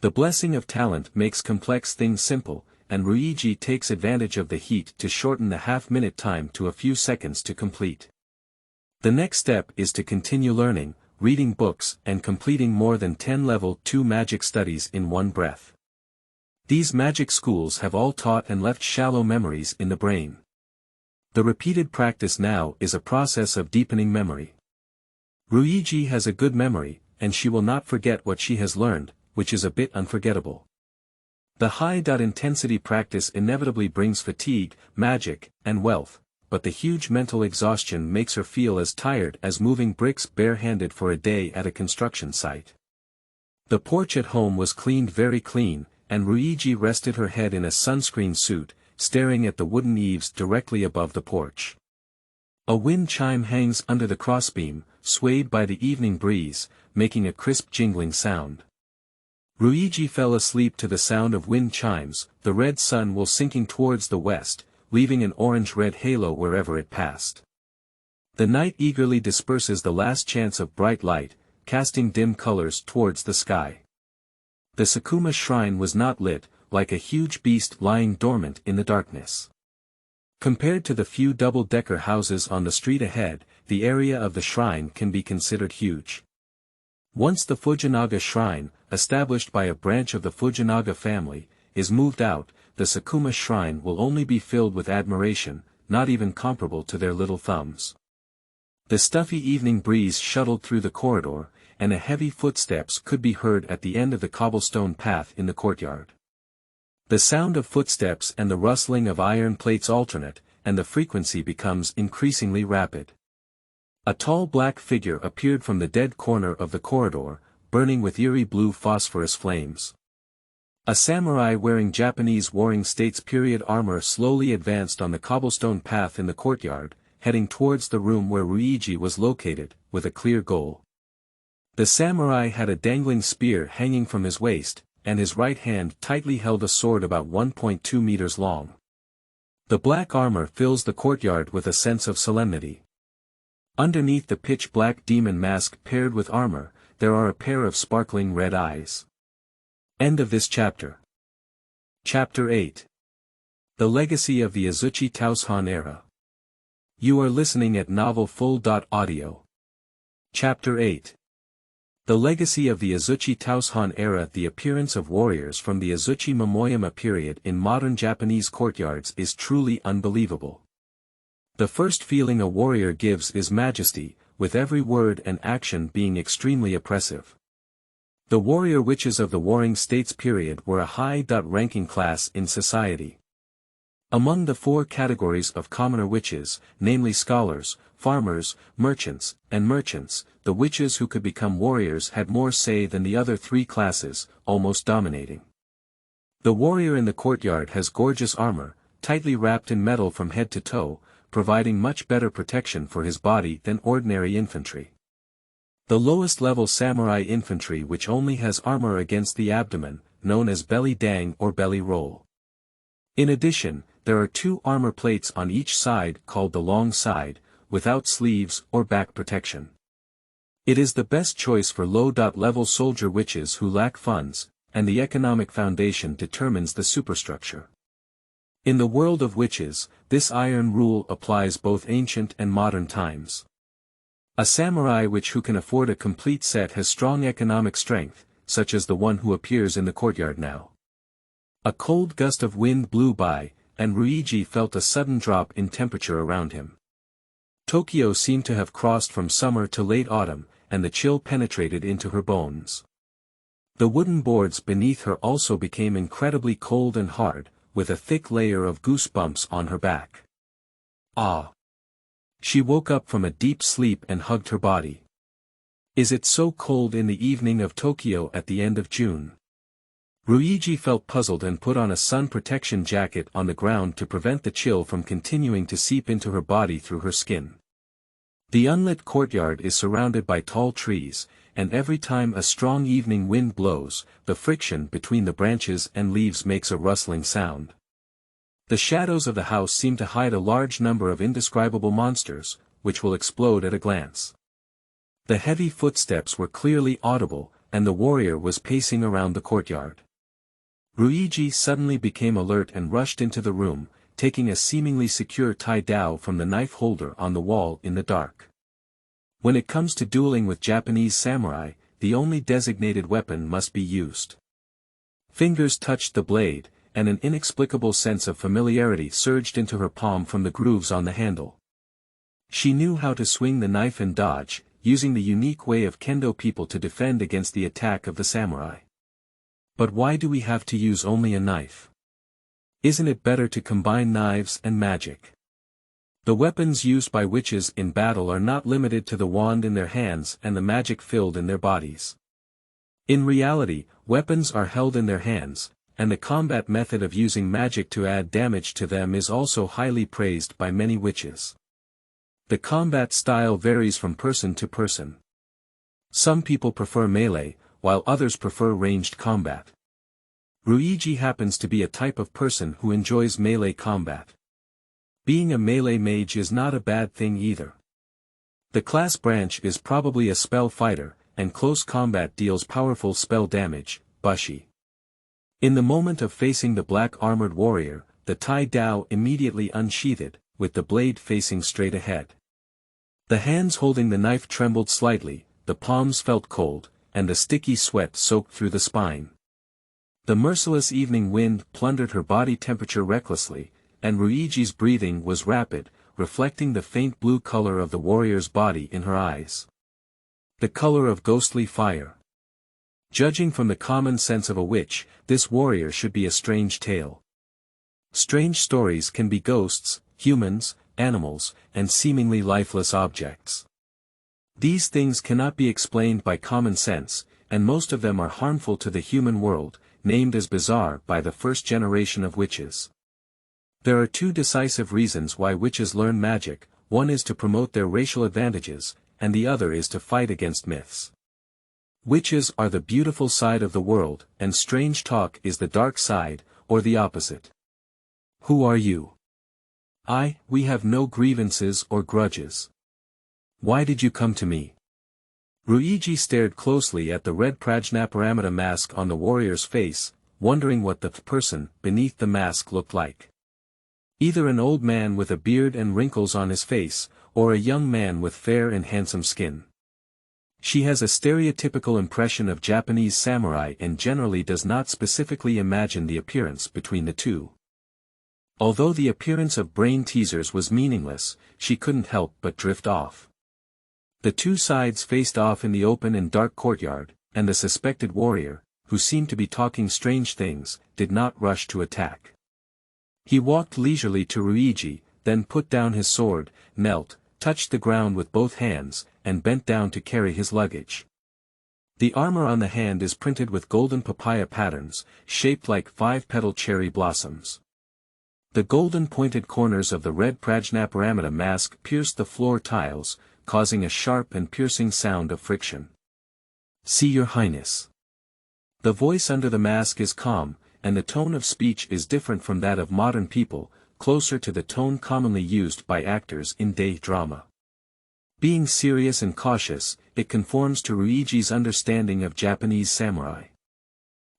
A: The blessing of talent makes complex things simple, and Ryuji takes advantage of the heat to shorten the half-minute time to a few seconds to complete. The next step is to continue learning, reading books and completing more than 10 level 2 magic studies in one breath. These magic schools have all taught and left shallow memories in the brain. The repeated practice now is a process of deepening memory. Ryuji has a good memory, and she will not forget what she has learned, which is a bit unforgettable. The high-intensity practice inevitably brings fatigue, magic, and wealth, but the huge mental exhaustion makes her feel as tired as moving bricks bare-handed for a day at a construction site. The porch at home was cleaned very clean, and Ryuji rested her head in a sunscreen suit, staring at the wooden eaves directly above the porch. A wind chime hangs under the crossbeam, swayed by the evening breeze, making a crisp jingling sound. Ryuji fell asleep to the sound of wind chimes. The red sun was sinking towards the west, leaving an orange-red halo wherever it passed. The night eagerly disperses the last chance of bright light, casting dim colors towards the sky. The Sakuma shrine was not lit, like a huge beast lying dormant in the darkness. Compared to the few double-decker houses on the street ahead, the area of the shrine can be considered huge. Once the Fujinaga shrine, established by a branch of the Fujinaga family, is moved out, the Sakuma shrine will only be filled with admiration, not even comparable to their little thumbs. The stuffy evening breeze shuttled through the corridor, and a heavy footsteps could be heard at the end of the cobblestone path in the courtyard. The sound of footsteps and the rustling of iron plates alternate, and the frequency becomes increasingly rapid. A tall black figure appeared from the dead corner of the corridor, burning with eerie blue phosphorus flames. A samurai wearing Japanese Warring States period armor slowly advanced on the cobblestone path in the courtyard, heading towards the room where Ryuji was located, with a clear goal. The samurai had a dangling spear hanging from his waist, and his right hand tightly held a sword about 1.2 meters long. The black armor fills the courtyard with a sense of solemnity. Underneath the pitch-black demon mask paired with armor, there are a pair of sparkling red eyes. End of this chapter. Chapter 8. The Legacy of the Azuchi Taoshan Era. You are listening at novelfull.audio. Chapter 8. The Legacy of the Azuchi Taoshan Era. The appearance of warriors from the Azuchi Momoyama period in modern Japanese courtyards is truly unbelievable. The first feeling a warrior gives is majesty, with every word and action being extremely oppressive. The warrior witches of the Warring States period were a high-ranking class in society. Among the four categories of commoner witches, namely scholars, farmers, merchants, the witches who could become warriors had more say than the other three classes, almost dominating. The warrior in the courtyard has gorgeous armor, tightly wrapped in metal from head to toe, providing much better protection for his body than ordinary infantry. The lowest level samurai infantry which only has armor against the abdomen, known as belly dang or belly roll. In addition, there are two armor plates on each side called the long side, without sleeves or back protection. It is the best choice for low-level soldier witches who lack funds, and the economic foundation determines the superstructure. In the world of witches, this iron rule applies both ancient and modern times. A samurai witch who can afford a complete set has strong economic strength, such as the one who appears in the courtyard now. A cold gust of wind blew by, and Ryuji felt a sudden drop in temperature around him. Tokyo seemed to have crossed from summer to late autumn, and the chill penetrated into her bones. The wooden boards beneath her also became incredibly cold and hard, with a thick layer of goosebumps on her back. Ah! She woke up from a deep sleep and hugged her body. Is it so cold in the evening of Tokyo at the end of June? Ryuji felt puzzled and put on a sun protection jacket on the ground to prevent the chill from continuing to seep into her body through her skin. The unlit courtyard is surrounded by tall trees, and every time a strong evening wind blows, the friction between the branches and leaves makes a rustling sound. The shadows of the house seem to hide a large number of indescribable monsters, which will explode at a glance. The heavy footsteps were clearly audible, and the warrior was pacing around the courtyard. Ryuji suddenly became alert and rushed into the room, taking a seemingly secure tie-dao from the knife holder on the wall in the dark. When it comes to dueling with Japanese samurai, the only designated weapon must be used. Fingers touched the blade, and an inexplicable sense of familiarity surged into her palm from the grooves on the handle. She knew how to swing the knife and dodge, using the unique way of kendo people to defend against the attack of the samurai. But why do we have to use only a knife? Isn't it better to combine knives and magic? The weapons used by witches in battle are not limited to the wand in their hands and the magic filled in their bodies. In reality, weapons are held in their hands, and the combat method of using magic to add damage to them is also highly praised by many witches. The combat style varies from person to person. Some people prefer melee, while others prefer ranged combat. Ryuji happens to be a type of person who enjoys melee combat. Being a melee mage is not a bad thing either. The class branch is probably a spell fighter, and close combat deals powerful spell damage, bushi. In the moment of facing the black-armored warrior, the tie-dao immediately unsheathed, with the blade facing straight ahead. The hands holding the knife trembled slightly, the palms felt cold, and the sticky sweat soaked through the spine. The merciless evening wind plundered her body temperature recklessly, and Ruiji's breathing was rapid, reflecting the faint blue color of the warrior's body in her eyes. The color of ghostly fire. Judging from the common sense of a witch, this warrior should be a strange tale. Strange stories can be ghosts, humans, animals, and seemingly lifeless objects. These things cannot be explained by common sense, and most of them are harmful to the human world, named as bizarre by the first generation of witches. There are two decisive reasons why witches learn magic: one is to promote their racial advantages, and the other is to fight against myths. Witches are the beautiful side of the world, and strange talk is the dark side, or the opposite. Who are you? We have no grievances or grudges. Why did you come to me? Ruiji stared closely at the red Prajnaparamita mask on the warrior's face, wondering what the person beneath the mask looked like. Either an old man with a beard and wrinkles on his face, or a young man with fair and handsome skin. She has a stereotypical impression of Japanese samurai and generally does not specifically imagine the appearance between the two. Although the appearance of brain teasers was meaningless, she couldn't help but drift off. The two sides faced off in the open and dark courtyard, and the suspected warrior, who seemed to be talking strange things, did not rush to attack. He walked leisurely to Ruiji, then put down his sword, knelt, touched the ground with both hands, and bent down to carry his luggage. The armor on the hand is printed with golden papaya patterns, shaped like 5-petal cherry blossoms. The golden pointed corners of the red Prajnaparamita mask pierced the floor tiles, causing a sharp and piercing sound of friction. "See your highness." The voice under the mask is calm, and the tone of speech is different from that of modern people, closer to the tone commonly used by actors in day drama. Being serious and cautious, it conforms to Ruiji's understanding of Japanese samurai.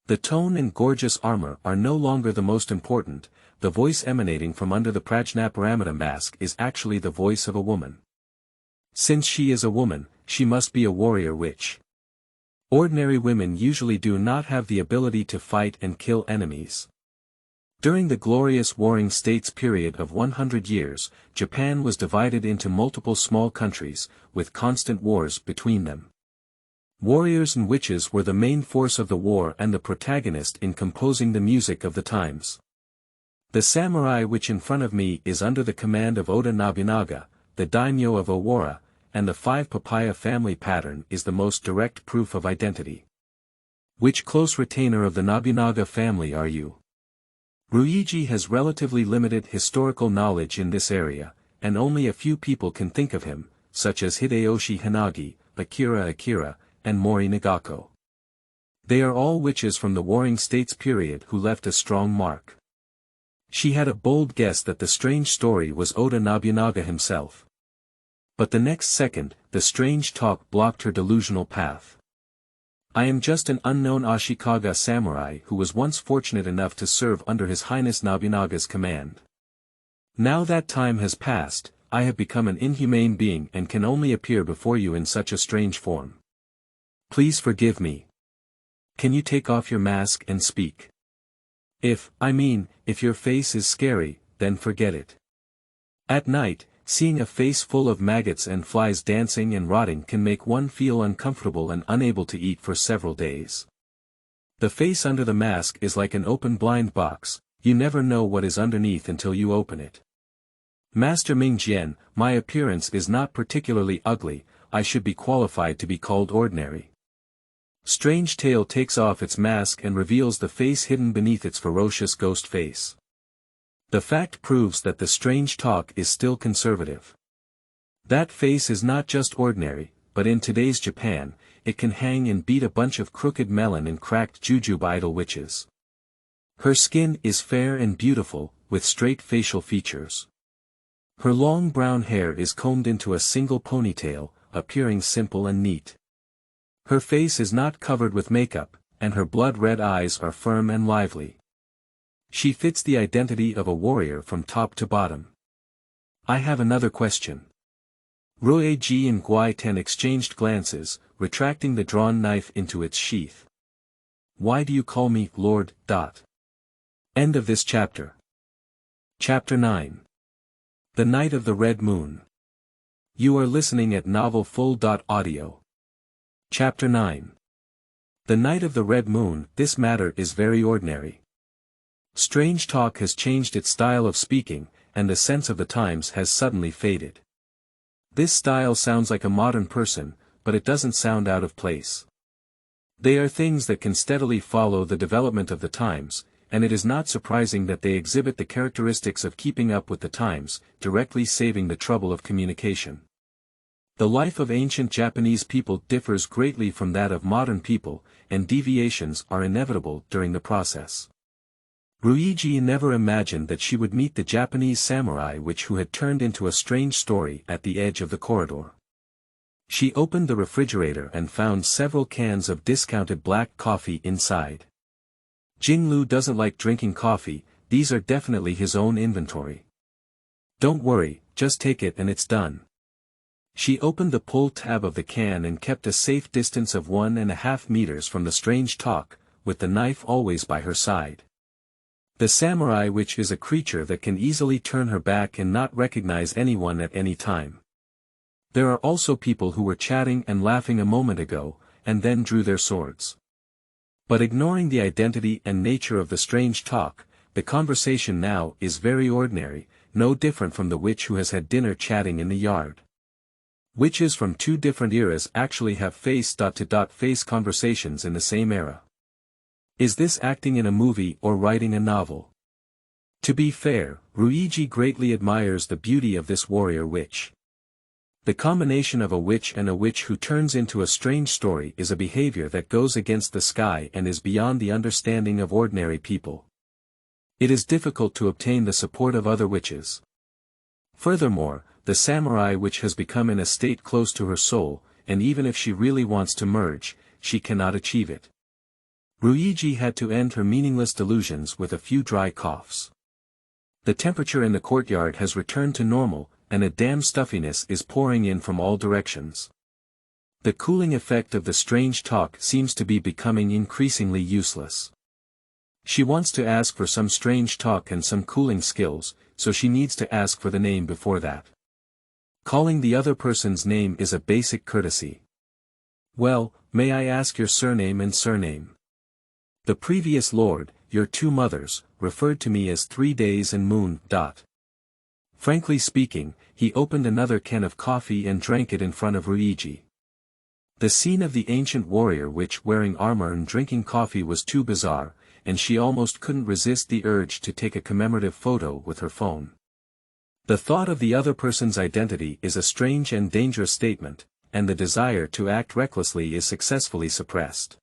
A: The tone and gorgeous armor are no longer the most important. The voice emanating from under the Prajnaparamita mask is actually the voice of a woman. Since she is a woman, she must be a warrior witch. Ordinary women usually do not have the ability to fight and kill enemies. During the glorious warring states period of 100 years, Japan was divided into multiple small countries, with constant wars between them. Warriors and witches were the main force of the war and the protagonist in composing the music of the times. The samurai witch in front of me is under the command of Oda Nobunaga, the daimyo of Owara, and the 5 papaya family pattern is the most direct proof of identity. Which close retainer of the Nobunaga family are you? Ruiji has relatively limited historical knowledge in this area, and only a few people can think of him, such as Hideyoshi Hanagi, Akira, and Mori Nagako. They are all witches from the Warring States period who left a strong mark. She had a bold guess that the strange story was Oda Nobunaga himself. But the next second, the strange talk blocked her delusional path. I am just an unknown Ashikaga samurai who was once fortunate enough to serve under His Highness Nobunaga's command. Now that time has passed, I have become an inhumane being and can only appear before you in such a strange form. Please forgive me. Can you take off your mask and speak? If your face is scary, then forget it. At night, seeing a face full of maggots and flies dancing and rotting can make one feel uncomfortable and unable to eat for several days. The face under the mask is like an open blind box, you never know what is underneath until you open it. Master Ming Jian, my appearance is not particularly ugly, I should be qualified to be called ordinary. Strange Tale takes off its mask and reveals the face hidden beneath its ferocious ghost face. The fact proves that the strange talk is still conservative. That face is not just ordinary, but in today's Japan, it can hang and beat a bunch of crooked melon and cracked jujube idol witches. Her skin is fair and beautiful, with straight facial features. Her long brown hair is combed into a single ponytail, appearing simple and neat. Her face is not covered with makeup, and her blood-red eyes are firm and lively. She fits the identity of a warrior from top to bottom. I have another question. Ruiji and Guai-ten exchanged glances, retracting the drawn knife into its sheath. Why do you call me Lord? End of this chapter. Chapter 9. The Night of the Red Moon. You are listening at novelfull.audio. Chapter 9. The Night of the Red Moon. This matter is very ordinary. Strange talk has changed its style of speaking, and the sense of the times has suddenly faded. This style sounds like a modern person, but it doesn't sound out of place. They are things that can steadily follow the development of the times, and it is not surprising that they exhibit the characteristics of keeping up with the times, directly saving the trouble of communication. The life of ancient Japanese people differs greatly from that of modern people, and deviations are inevitable during the process. Ryuji never imagined that she would meet the Japanese samurai witch who had turned into a strange story at the edge of the corridor. She opened the refrigerator and found several cans of discounted black coffee inside. Jinglu doesn't like drinking coffee, these are definitely his own inventory. Don't worry, just take it and it's done. She opened the pull tab of the can and kept a safe distance of 1.5 meters from the strange talk, with the knife always by her side. The samurai witch is a creature that can easily turn her back and not recognize anyone at any time. There are also people who were chatting and laughing a moment ago, and then drew their swords. But ignoring the identity and nature of the strange talk, the conversation now is very ordinary, no different from the witch who has had dinner chatting in the yard. Witches from two different eras actually have face-to-face conversations in the same era. Is this acting in a movie or writing a novel? To be fair, Ryuji greatly admires the beauty of this warrior witch. The combination of a witch and a witch who turns into a strange story is a behavior that goes against the sky and is beyond the understanding of ordinary people. It is difficult to obtain the support of other witches. Furthermore, the samurai witch has become in a state close to her soul, and even if she really wants to merge, she cannot achieve it. Ryuji had to end her meaningless delusions with a few dry coughs. The temperature in the courtyard has returned to normal, and a damn stuffiness is pouring in from all directions. The cooling effect of the strange talk seems to be becoming increasingly useless. She wants to ask for some strange talk and some cooling skills, so she needs to ask for the name before that. Calling the other person's name is a basic courtesy. Well, may I ask your surname and surname? The previous lord, your two mothers, referred to me as 3 days and moon. Frankly speaking, he opened another can of coffee and drank it in front of Ryuji. The scene of the ancient warrior witch wearing armor and drinking coffee was too bizarre, and she almost couldn't resist the urge to take a commemorative photo with her phone. The thought of the other person's identity is a strange and dangerous statement, and the desire to act recklessly is successfully suppressed.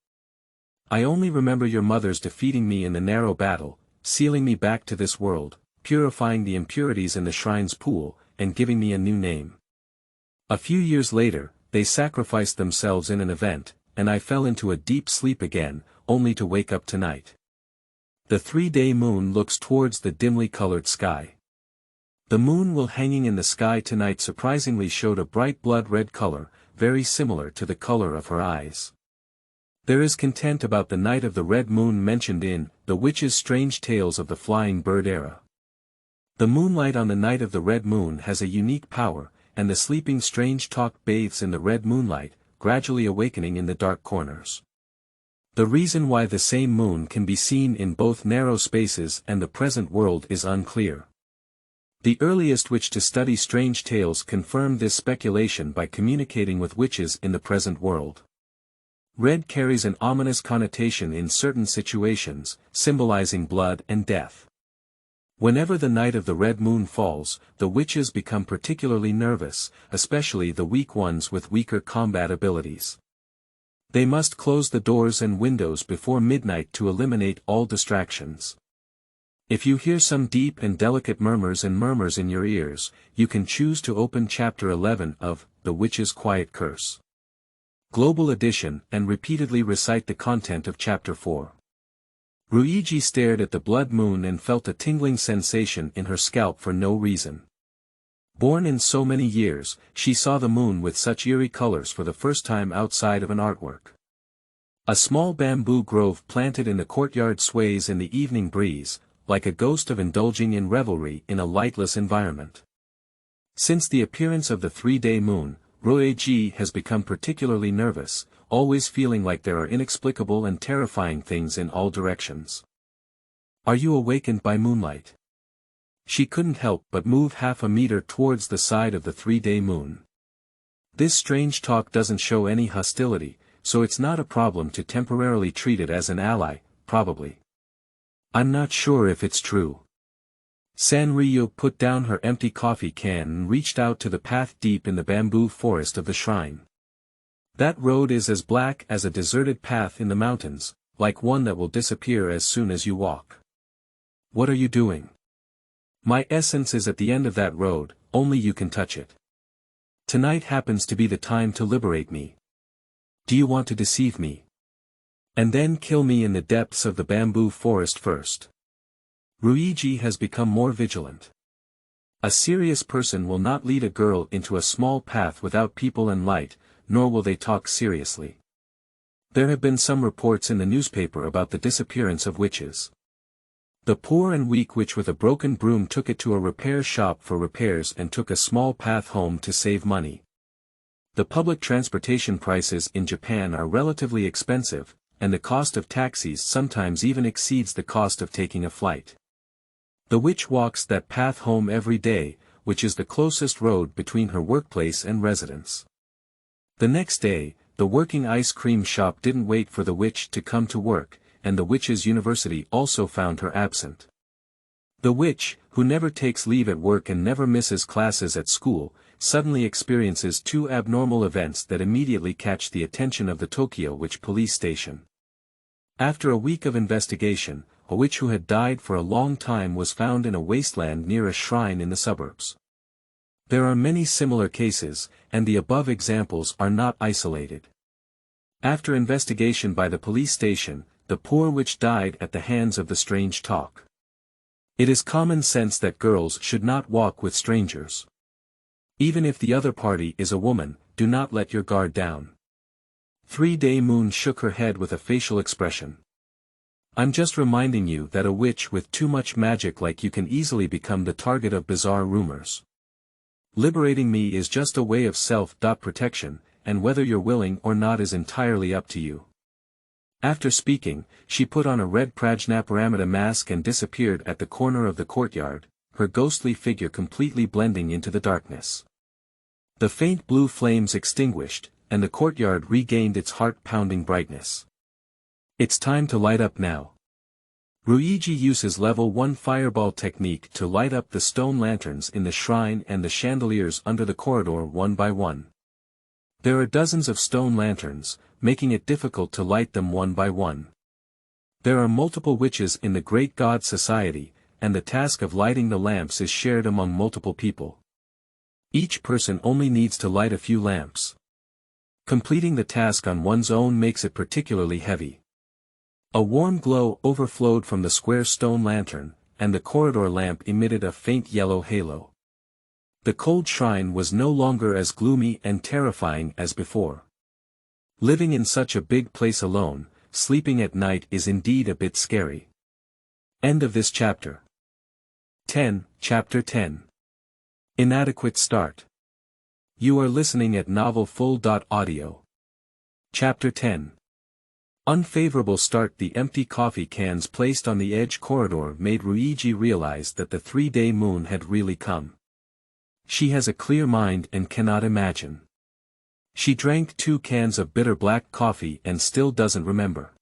A: I only remember your mother's defeating me in the narrow battle, sealing me back to this world, purifying the impurities in the shrine's pool, and giving me a new name. A few years later, they sacrificed themselves in an event, and I fell into a deep sleep again, only to wake up tonight. The 3-day moon looks towards the dimly colored sky. The moon while hanging in the sky tonight surprisingly showed a bright blood-red color, very similar to the color of her eyes. There is content about the night of the red moon mentioned in The Witch's Strange Tales of the Flying Bird Era. The moonlight on the night of the red moon has a unique power, and the sleeping strange talk bathes in the red moonlight, gradually awakening in the dark corners. The reason why the same moon can be seen in both narrow spaces and the present world is unclear. The earliest witch to study strange tales confirmed this speculation by communicating with witches in the present world. Red carries an ominous connotation in certain situations, symbolizing blood and death. Whenever the night of the red moon falls, the witches become particularly nervous, especially the weak ones with weaker combat abilities. They must close the doors and windows before midnight to eliminate all distractions. If you hear some deep and delicate murmurs in your ears, you can choose to open chapter 11 of The Witch's Quiet Curse. Global Edition and repeatedly recite the content of chapter 4. Ryuji stared at the blood moon and felt a tingling sensation in her scalp for no reason. Born in so many years, she saw the moon with such eerie colors for the first time outside of an artwork. A small bamboo grove planted in the courtyard sways in the evening breeze, like a ghost of indulging in revelry in a lightless environment. Since the appearance of the 3-day moon, Roeji has become particularly nervous, always feeling like there are inexplicable and terrifying things in all directions. Are you awakened by moonlight? She couldn't help but move half a meter towards the side of the 3-day moon. This strange talk doesn't show any hostility, so it's not a problem to temporarily treat it as an ally, probably. I'm not sure if it's true. Sanryu put down her empty coffee can and reached out to the path deep in the bamboo forest of the shrine. That road is as black as a deserted path in the mountains, like one that will disappear as soon as you walk. What are you doing? My essence is at the end of that road, only you can touch it. Tonight happens to be the time to liberate me. Do you want to deceive me? And then kill me in the depths of the bamboo forest first. Ruiji has become more vigilant. A serious person will not lead a girl into a small path without people and light, nor will they talk seriously. There have been some reports in the newspaper about the disappearance of witches. The poor and weak witch with a broken broom took it to a repair shop for repairs and took a small path home to save money. The public transportation prices in Japan are relatively expensive, and the cost of taxis sometimes even exceeds the cost of taking a flight. The witch walks that path home every day, which is the closest road between her workplace and residence. The next day, the working ice cream shop didn't wait for the witch to come to work, and the witch's university also found her absent. The witch, who never takes leave at work and never misses classes at school, suddenly experiences two abnormal events that immediately catch the attention of the Tokyo Witch Police Station. After a week of investigation, a witch who had died for a long time was found in a wasteland near a shrine in the suburbs. There are many similar cases, and the above examples are not isolated. After investigation by the police station, the poor witch died at the hands of the strange talk. It is common sense that girls should not walk with strangers. Even if the other party is a woman, do not let your guard down. 3-day moon shook her head with a facial expression. I'm just reminding you that a witch with too much magic like you can easily become the target of bizarre rumors. Liberating me is just a way of self-protection, and whether you're willing or not is entirely up to you. After speaking, she put on a red Prajnaparamita mask and disappeared at the corner of the courtyard, her ghostly figure completely blending into the darkness. The faint blue flames extinguished, and the courtyard regained its heart-pounding brightness. It's time to light up now. Ruiji uses level 1 fireball technique to light up the stone lanterns in the shrine and the chandeliers under the corridor one by one. There are dozens of stone lanterns, making it difficult to light them one by one. There are multiple witches in the Great God Society, and the task of lighting the lamps is shared among multiple people. Each person only needs to light a few lamps. Completing the task on one's own makes it particularly heavy. A warm glow overflowed from the square stone lantern, and the corridor lamp emitted a faint yellow halo. The cold shrine was no longer as gloomy and terrifying as before. Living in such a big place alone, sleeping at night is indeed a bit scary. End of this chapter. 10, Chapter 10. Inadequate start. You are listening at novelfull.audio. Chapter 10. Unfavorable start. The empty coffee cans placed on the edge corridor made Ruiji realize that the 3-day moon had really come. She has a clear mind and cannot imagine. She drank 2 cans of bitter black coffee and still doesn't remember.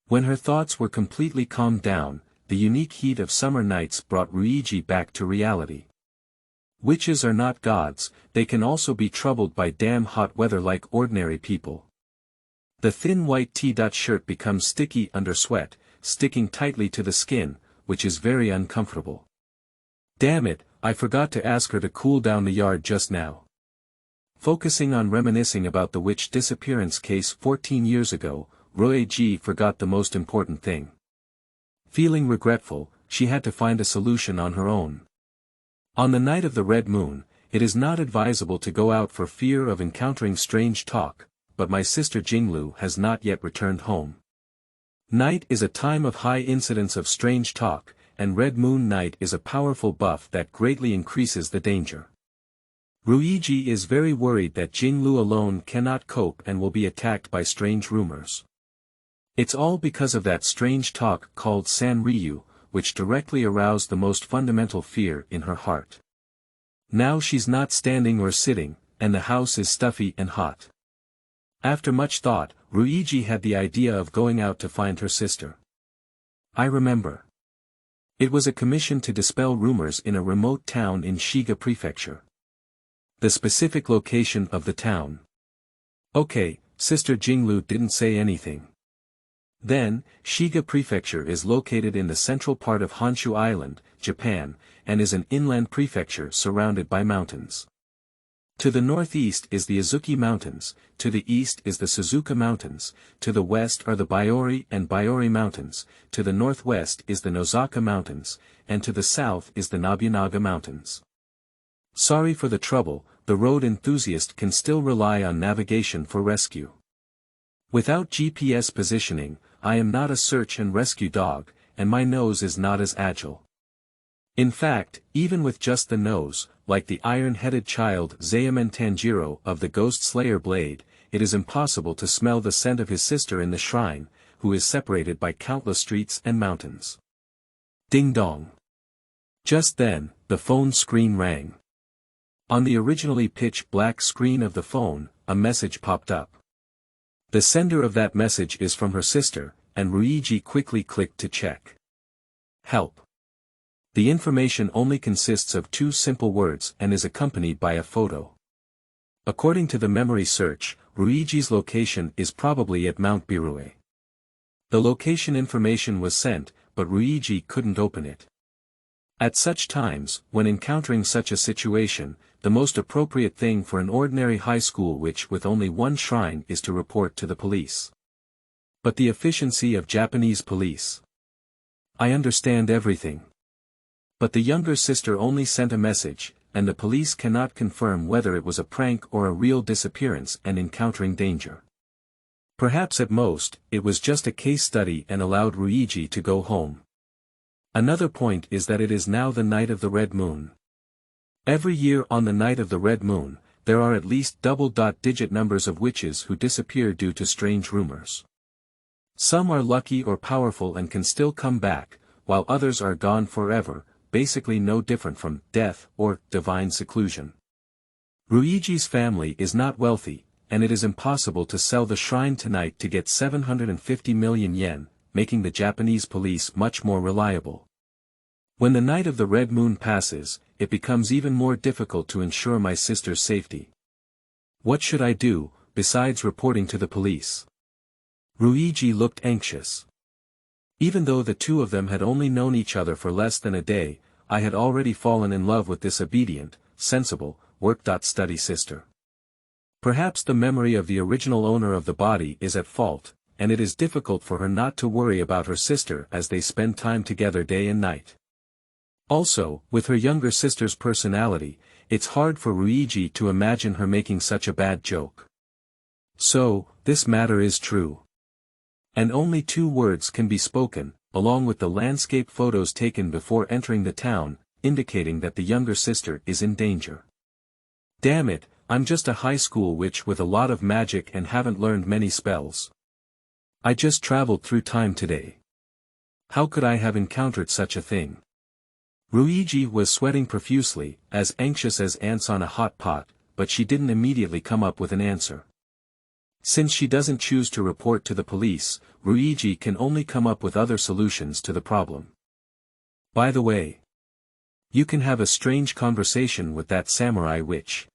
A: When her thoughts were completely calmed down, the unique heat of summer nights brought Ruiji back to reality. Witches are not gods, they can also be troubled by damn hot weather like ordinary people. The thin white T-shirt becomes sticky under sweat, sticking tightly to the skin, which is very uncomfortable. Damn it, I forgot to ask her to cool down the yard just now. Focusing on reminiscing about the witch disappearance case 14 years ago, Roeji forgot the most important thing. Feeling regretful, she had to find a solution on her own. On the night of the red moon, it is not advisable to go out for fear of encountering strange talk, but my sister Jinglu has not yet returned home. Night is a time of high incidence of strange talk, and Red Moon Night is a powerful buff that greatly increases the danger. Ruiji is very worried that Jinglu alone cannot cope and will be attacked by strange rumors. It's all because of that strange talk called Sanryu, which directly aroused the most fundamental fear in her heart. Now she's not standing or sitting, and the house is stuffy and hot. After much thought, Ruiji had the idea of going out to find her sister. I remember. It was a commission to dispel rumors in a remote town in Shiga Prefecture. The specific location of the town. Okay, Sister Jinglu didn't say anything. Then, Shiga Prefecture is located in the central part of Honshu Island, Japan, and is an inland prefecture surrounded by mountains. To the northeast is the Azuchi Mountains, to the east is the Suzuka Mountains, to the west are the Biori and Biori Mountains, to the northwest is the Nozaka Mountains, and to the south is the Nobunaga Mountains. Sorry for the trouble, the road enthusiast can still rely on navigation for rescue. Without GPS positioning, I am not a search and rescue dog, and my nose is not as agile. In fact, even with just the nose, like the iron-headed child Zayamen Tanjiro of the Ghost Slayer Blade, it is impossible to smell the scent of his sister in the shrine, who is separated by countless streets and mountains. Ding dong. Just then, the phone screen rang. On the originally pitch-black screen of the phone, a message popped up. The sender of that message is from her sister, and Ruiji quickly clicked to check. Help. The information only consists of 2 simple words and is accompanied by a photo. According to the memory search, Ruiji's location is probably at Mount Birue. The location information was sent, but Ruiji couldn't open it. At such times, when encountering such a situation, the most appropriate thing for an ordinary high school witch with only one shrine is to report to the police. But the efficiency of Japanese police. I understand everything. But the younger sister only sent a message, and the police cannot confirm whether it was a prank or a real disappearance and encountering danger. Perhaps at most, it was just a case study and allowed Ruiji to go home. Another point is that it is now the night of the Red Moon. Every year on the night of the Red Moon, there are at least double-digit numbers of witches who disappear due to strange rumors. Some are lucky or powerful and can still come back, while others are gone forever, basically no different from death or divine seclusion. Ruiji's family is not wealthy, and it is impossible to sell the shrine tonight to get 750 million yen, making the Japanese police much more reliable. When the night of the Red Moon passes, it becomes even more difficult to ensure my sister's safety. What should I do, besides reporting to the police? Ruiji looked anxious. Even though the two of them had only known each other for less than a day, I had already fallen in love with this obedient, sensible, work-study sister. Perhaps the memory of the original owner of the body is at fault, and it is difficult for her not to worry about her sister as they spend time together day and night. Also, with her younger sister's personality, it's hard for Ruiji to imagine her making such a bad joke. So, this matter is true. And only 2 words can be spoken, along with the landscape photos taken before entering the town, indicating that the younger sister is in danger. Damn it, I'm just a high school witch with a lot of magic and haven't learned many spells. I just traveled through time today. How could I have encountered such a thing? Ruiji was sweating profusely, as anxious as ants on a hot pot, but she didn't immediately come up with an answer. Since she doesn't choose to report to the police, Ruiji can only come up with other solutions to the problem. By the way, you can have a strange conversation with that samurai witch.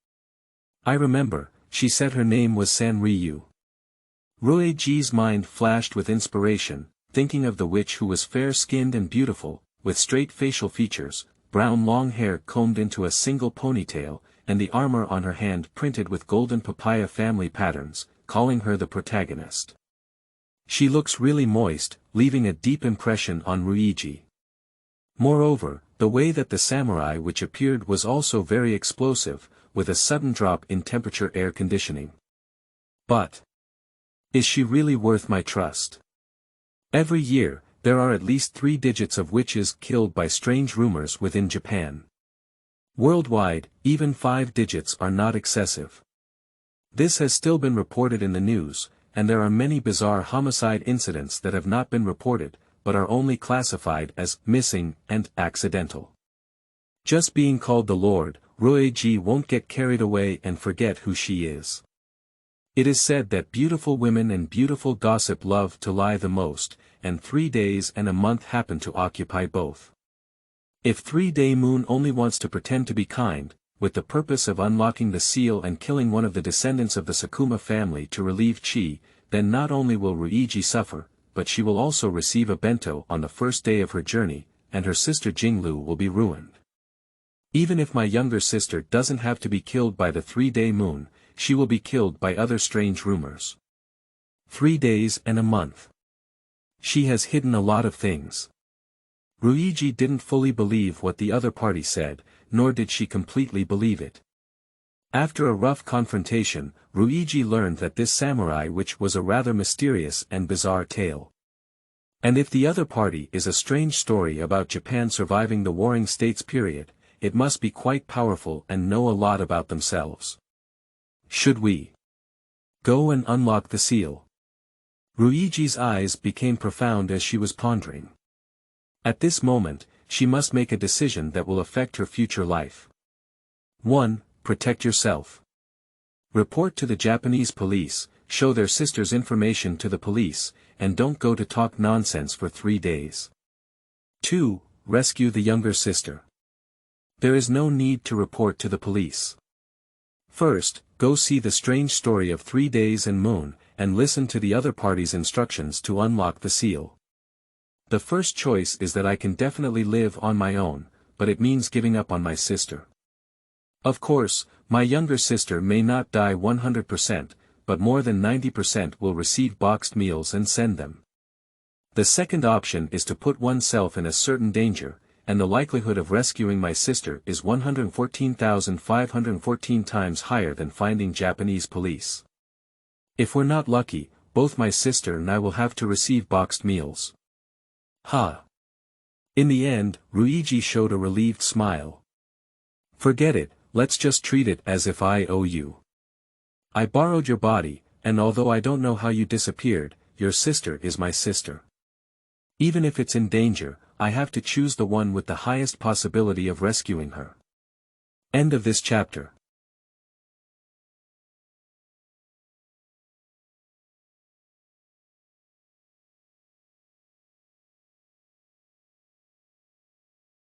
A: I remember, she said her name was Sanryu. Ruiji's mind flashed with inspiration, thinking of the witch who was fair-skinned and beautiful, with straight facial features, brown long hair combed into a single ponytail, and the armor on her hand printed with golden papaya family patterns, calling her the protagonist. She looks really moist, leaving a deep impression on Ruiji. Moreover, the way that the samurai witch appeared was also very explosive, with a sudden drop in temperature air conditioning. But is she really worth my trust? Every year, there are at least 3 digits of witches killed by strange rumors within Japan. Worldwide, even 5 digits are not excessive. This has still been reported in the news, and there are many bizarre homicide incidents that have not been reported, but are only classified as missing and accidental. Just being called the Lord, Roeiji won't get carried away and forget who she is. It is said that beautiful women and beautiful gossip love to lie the most, and 3 days and a month happen to occupy both. If 3-day moon only wants to pretend to be kind, with the purpose of unlocking the seal and killing one of the descendants of the Sakuma family to relieve chi, then not only will Ruiji suffer, but she will also receive a bento on the first day of her journey, and her sister Jinglu will be ruined. Even if my younger sister doesn't have to be killed by the 3-day moon, she will be killed by other strange rumors. 3 days and a month. She has hidden a lot of things. Ruiji didn't fully believe what the other party said, nor did she completely believe it. After a rough confrontation, Ruiji learned that this samurai witch was a rather mysterious and bizarre tale. And if the other party is a strange story about Japan surviving the Warring States period, it must be quite powerful and know a lot about themselves. Should we go and unlock the seal? Ruiji's eyes became profound as she was pondering. At this moment, she must make a decision that will affect her future life. 1. Protect yourself. Report to the Japanese police, show their sister's information to the police, and don't go to talk nonsense for 3 days. 2. Rescue the younger sister. There is no need to report to the police. First, go see the strange story of 3 days and moon, and listen to the other party's instructions to unlock the seal. The first choice is that I can definitely live on my own, but it means giving up on my sister. Of course, my younger sister may not die 100%, but more than 90% will receive boxed meals and send them. The second option is to put oneself in a certain danger, and the likelihood of rescuing my sister is 114,514 times higher than finding Japanese police. If we're not lucky, both my sister and I will have to receive boxed meals. Ha! In the end, Ruiji showed a relieved smile. Forget it, let's just treat it as if I owe you. I borrowed your body, and although I don't know how you disappeared, your sister is my sister. Even if it's in danger, I have to choose the one with the highest possibility of rescuing her. End of this chapter.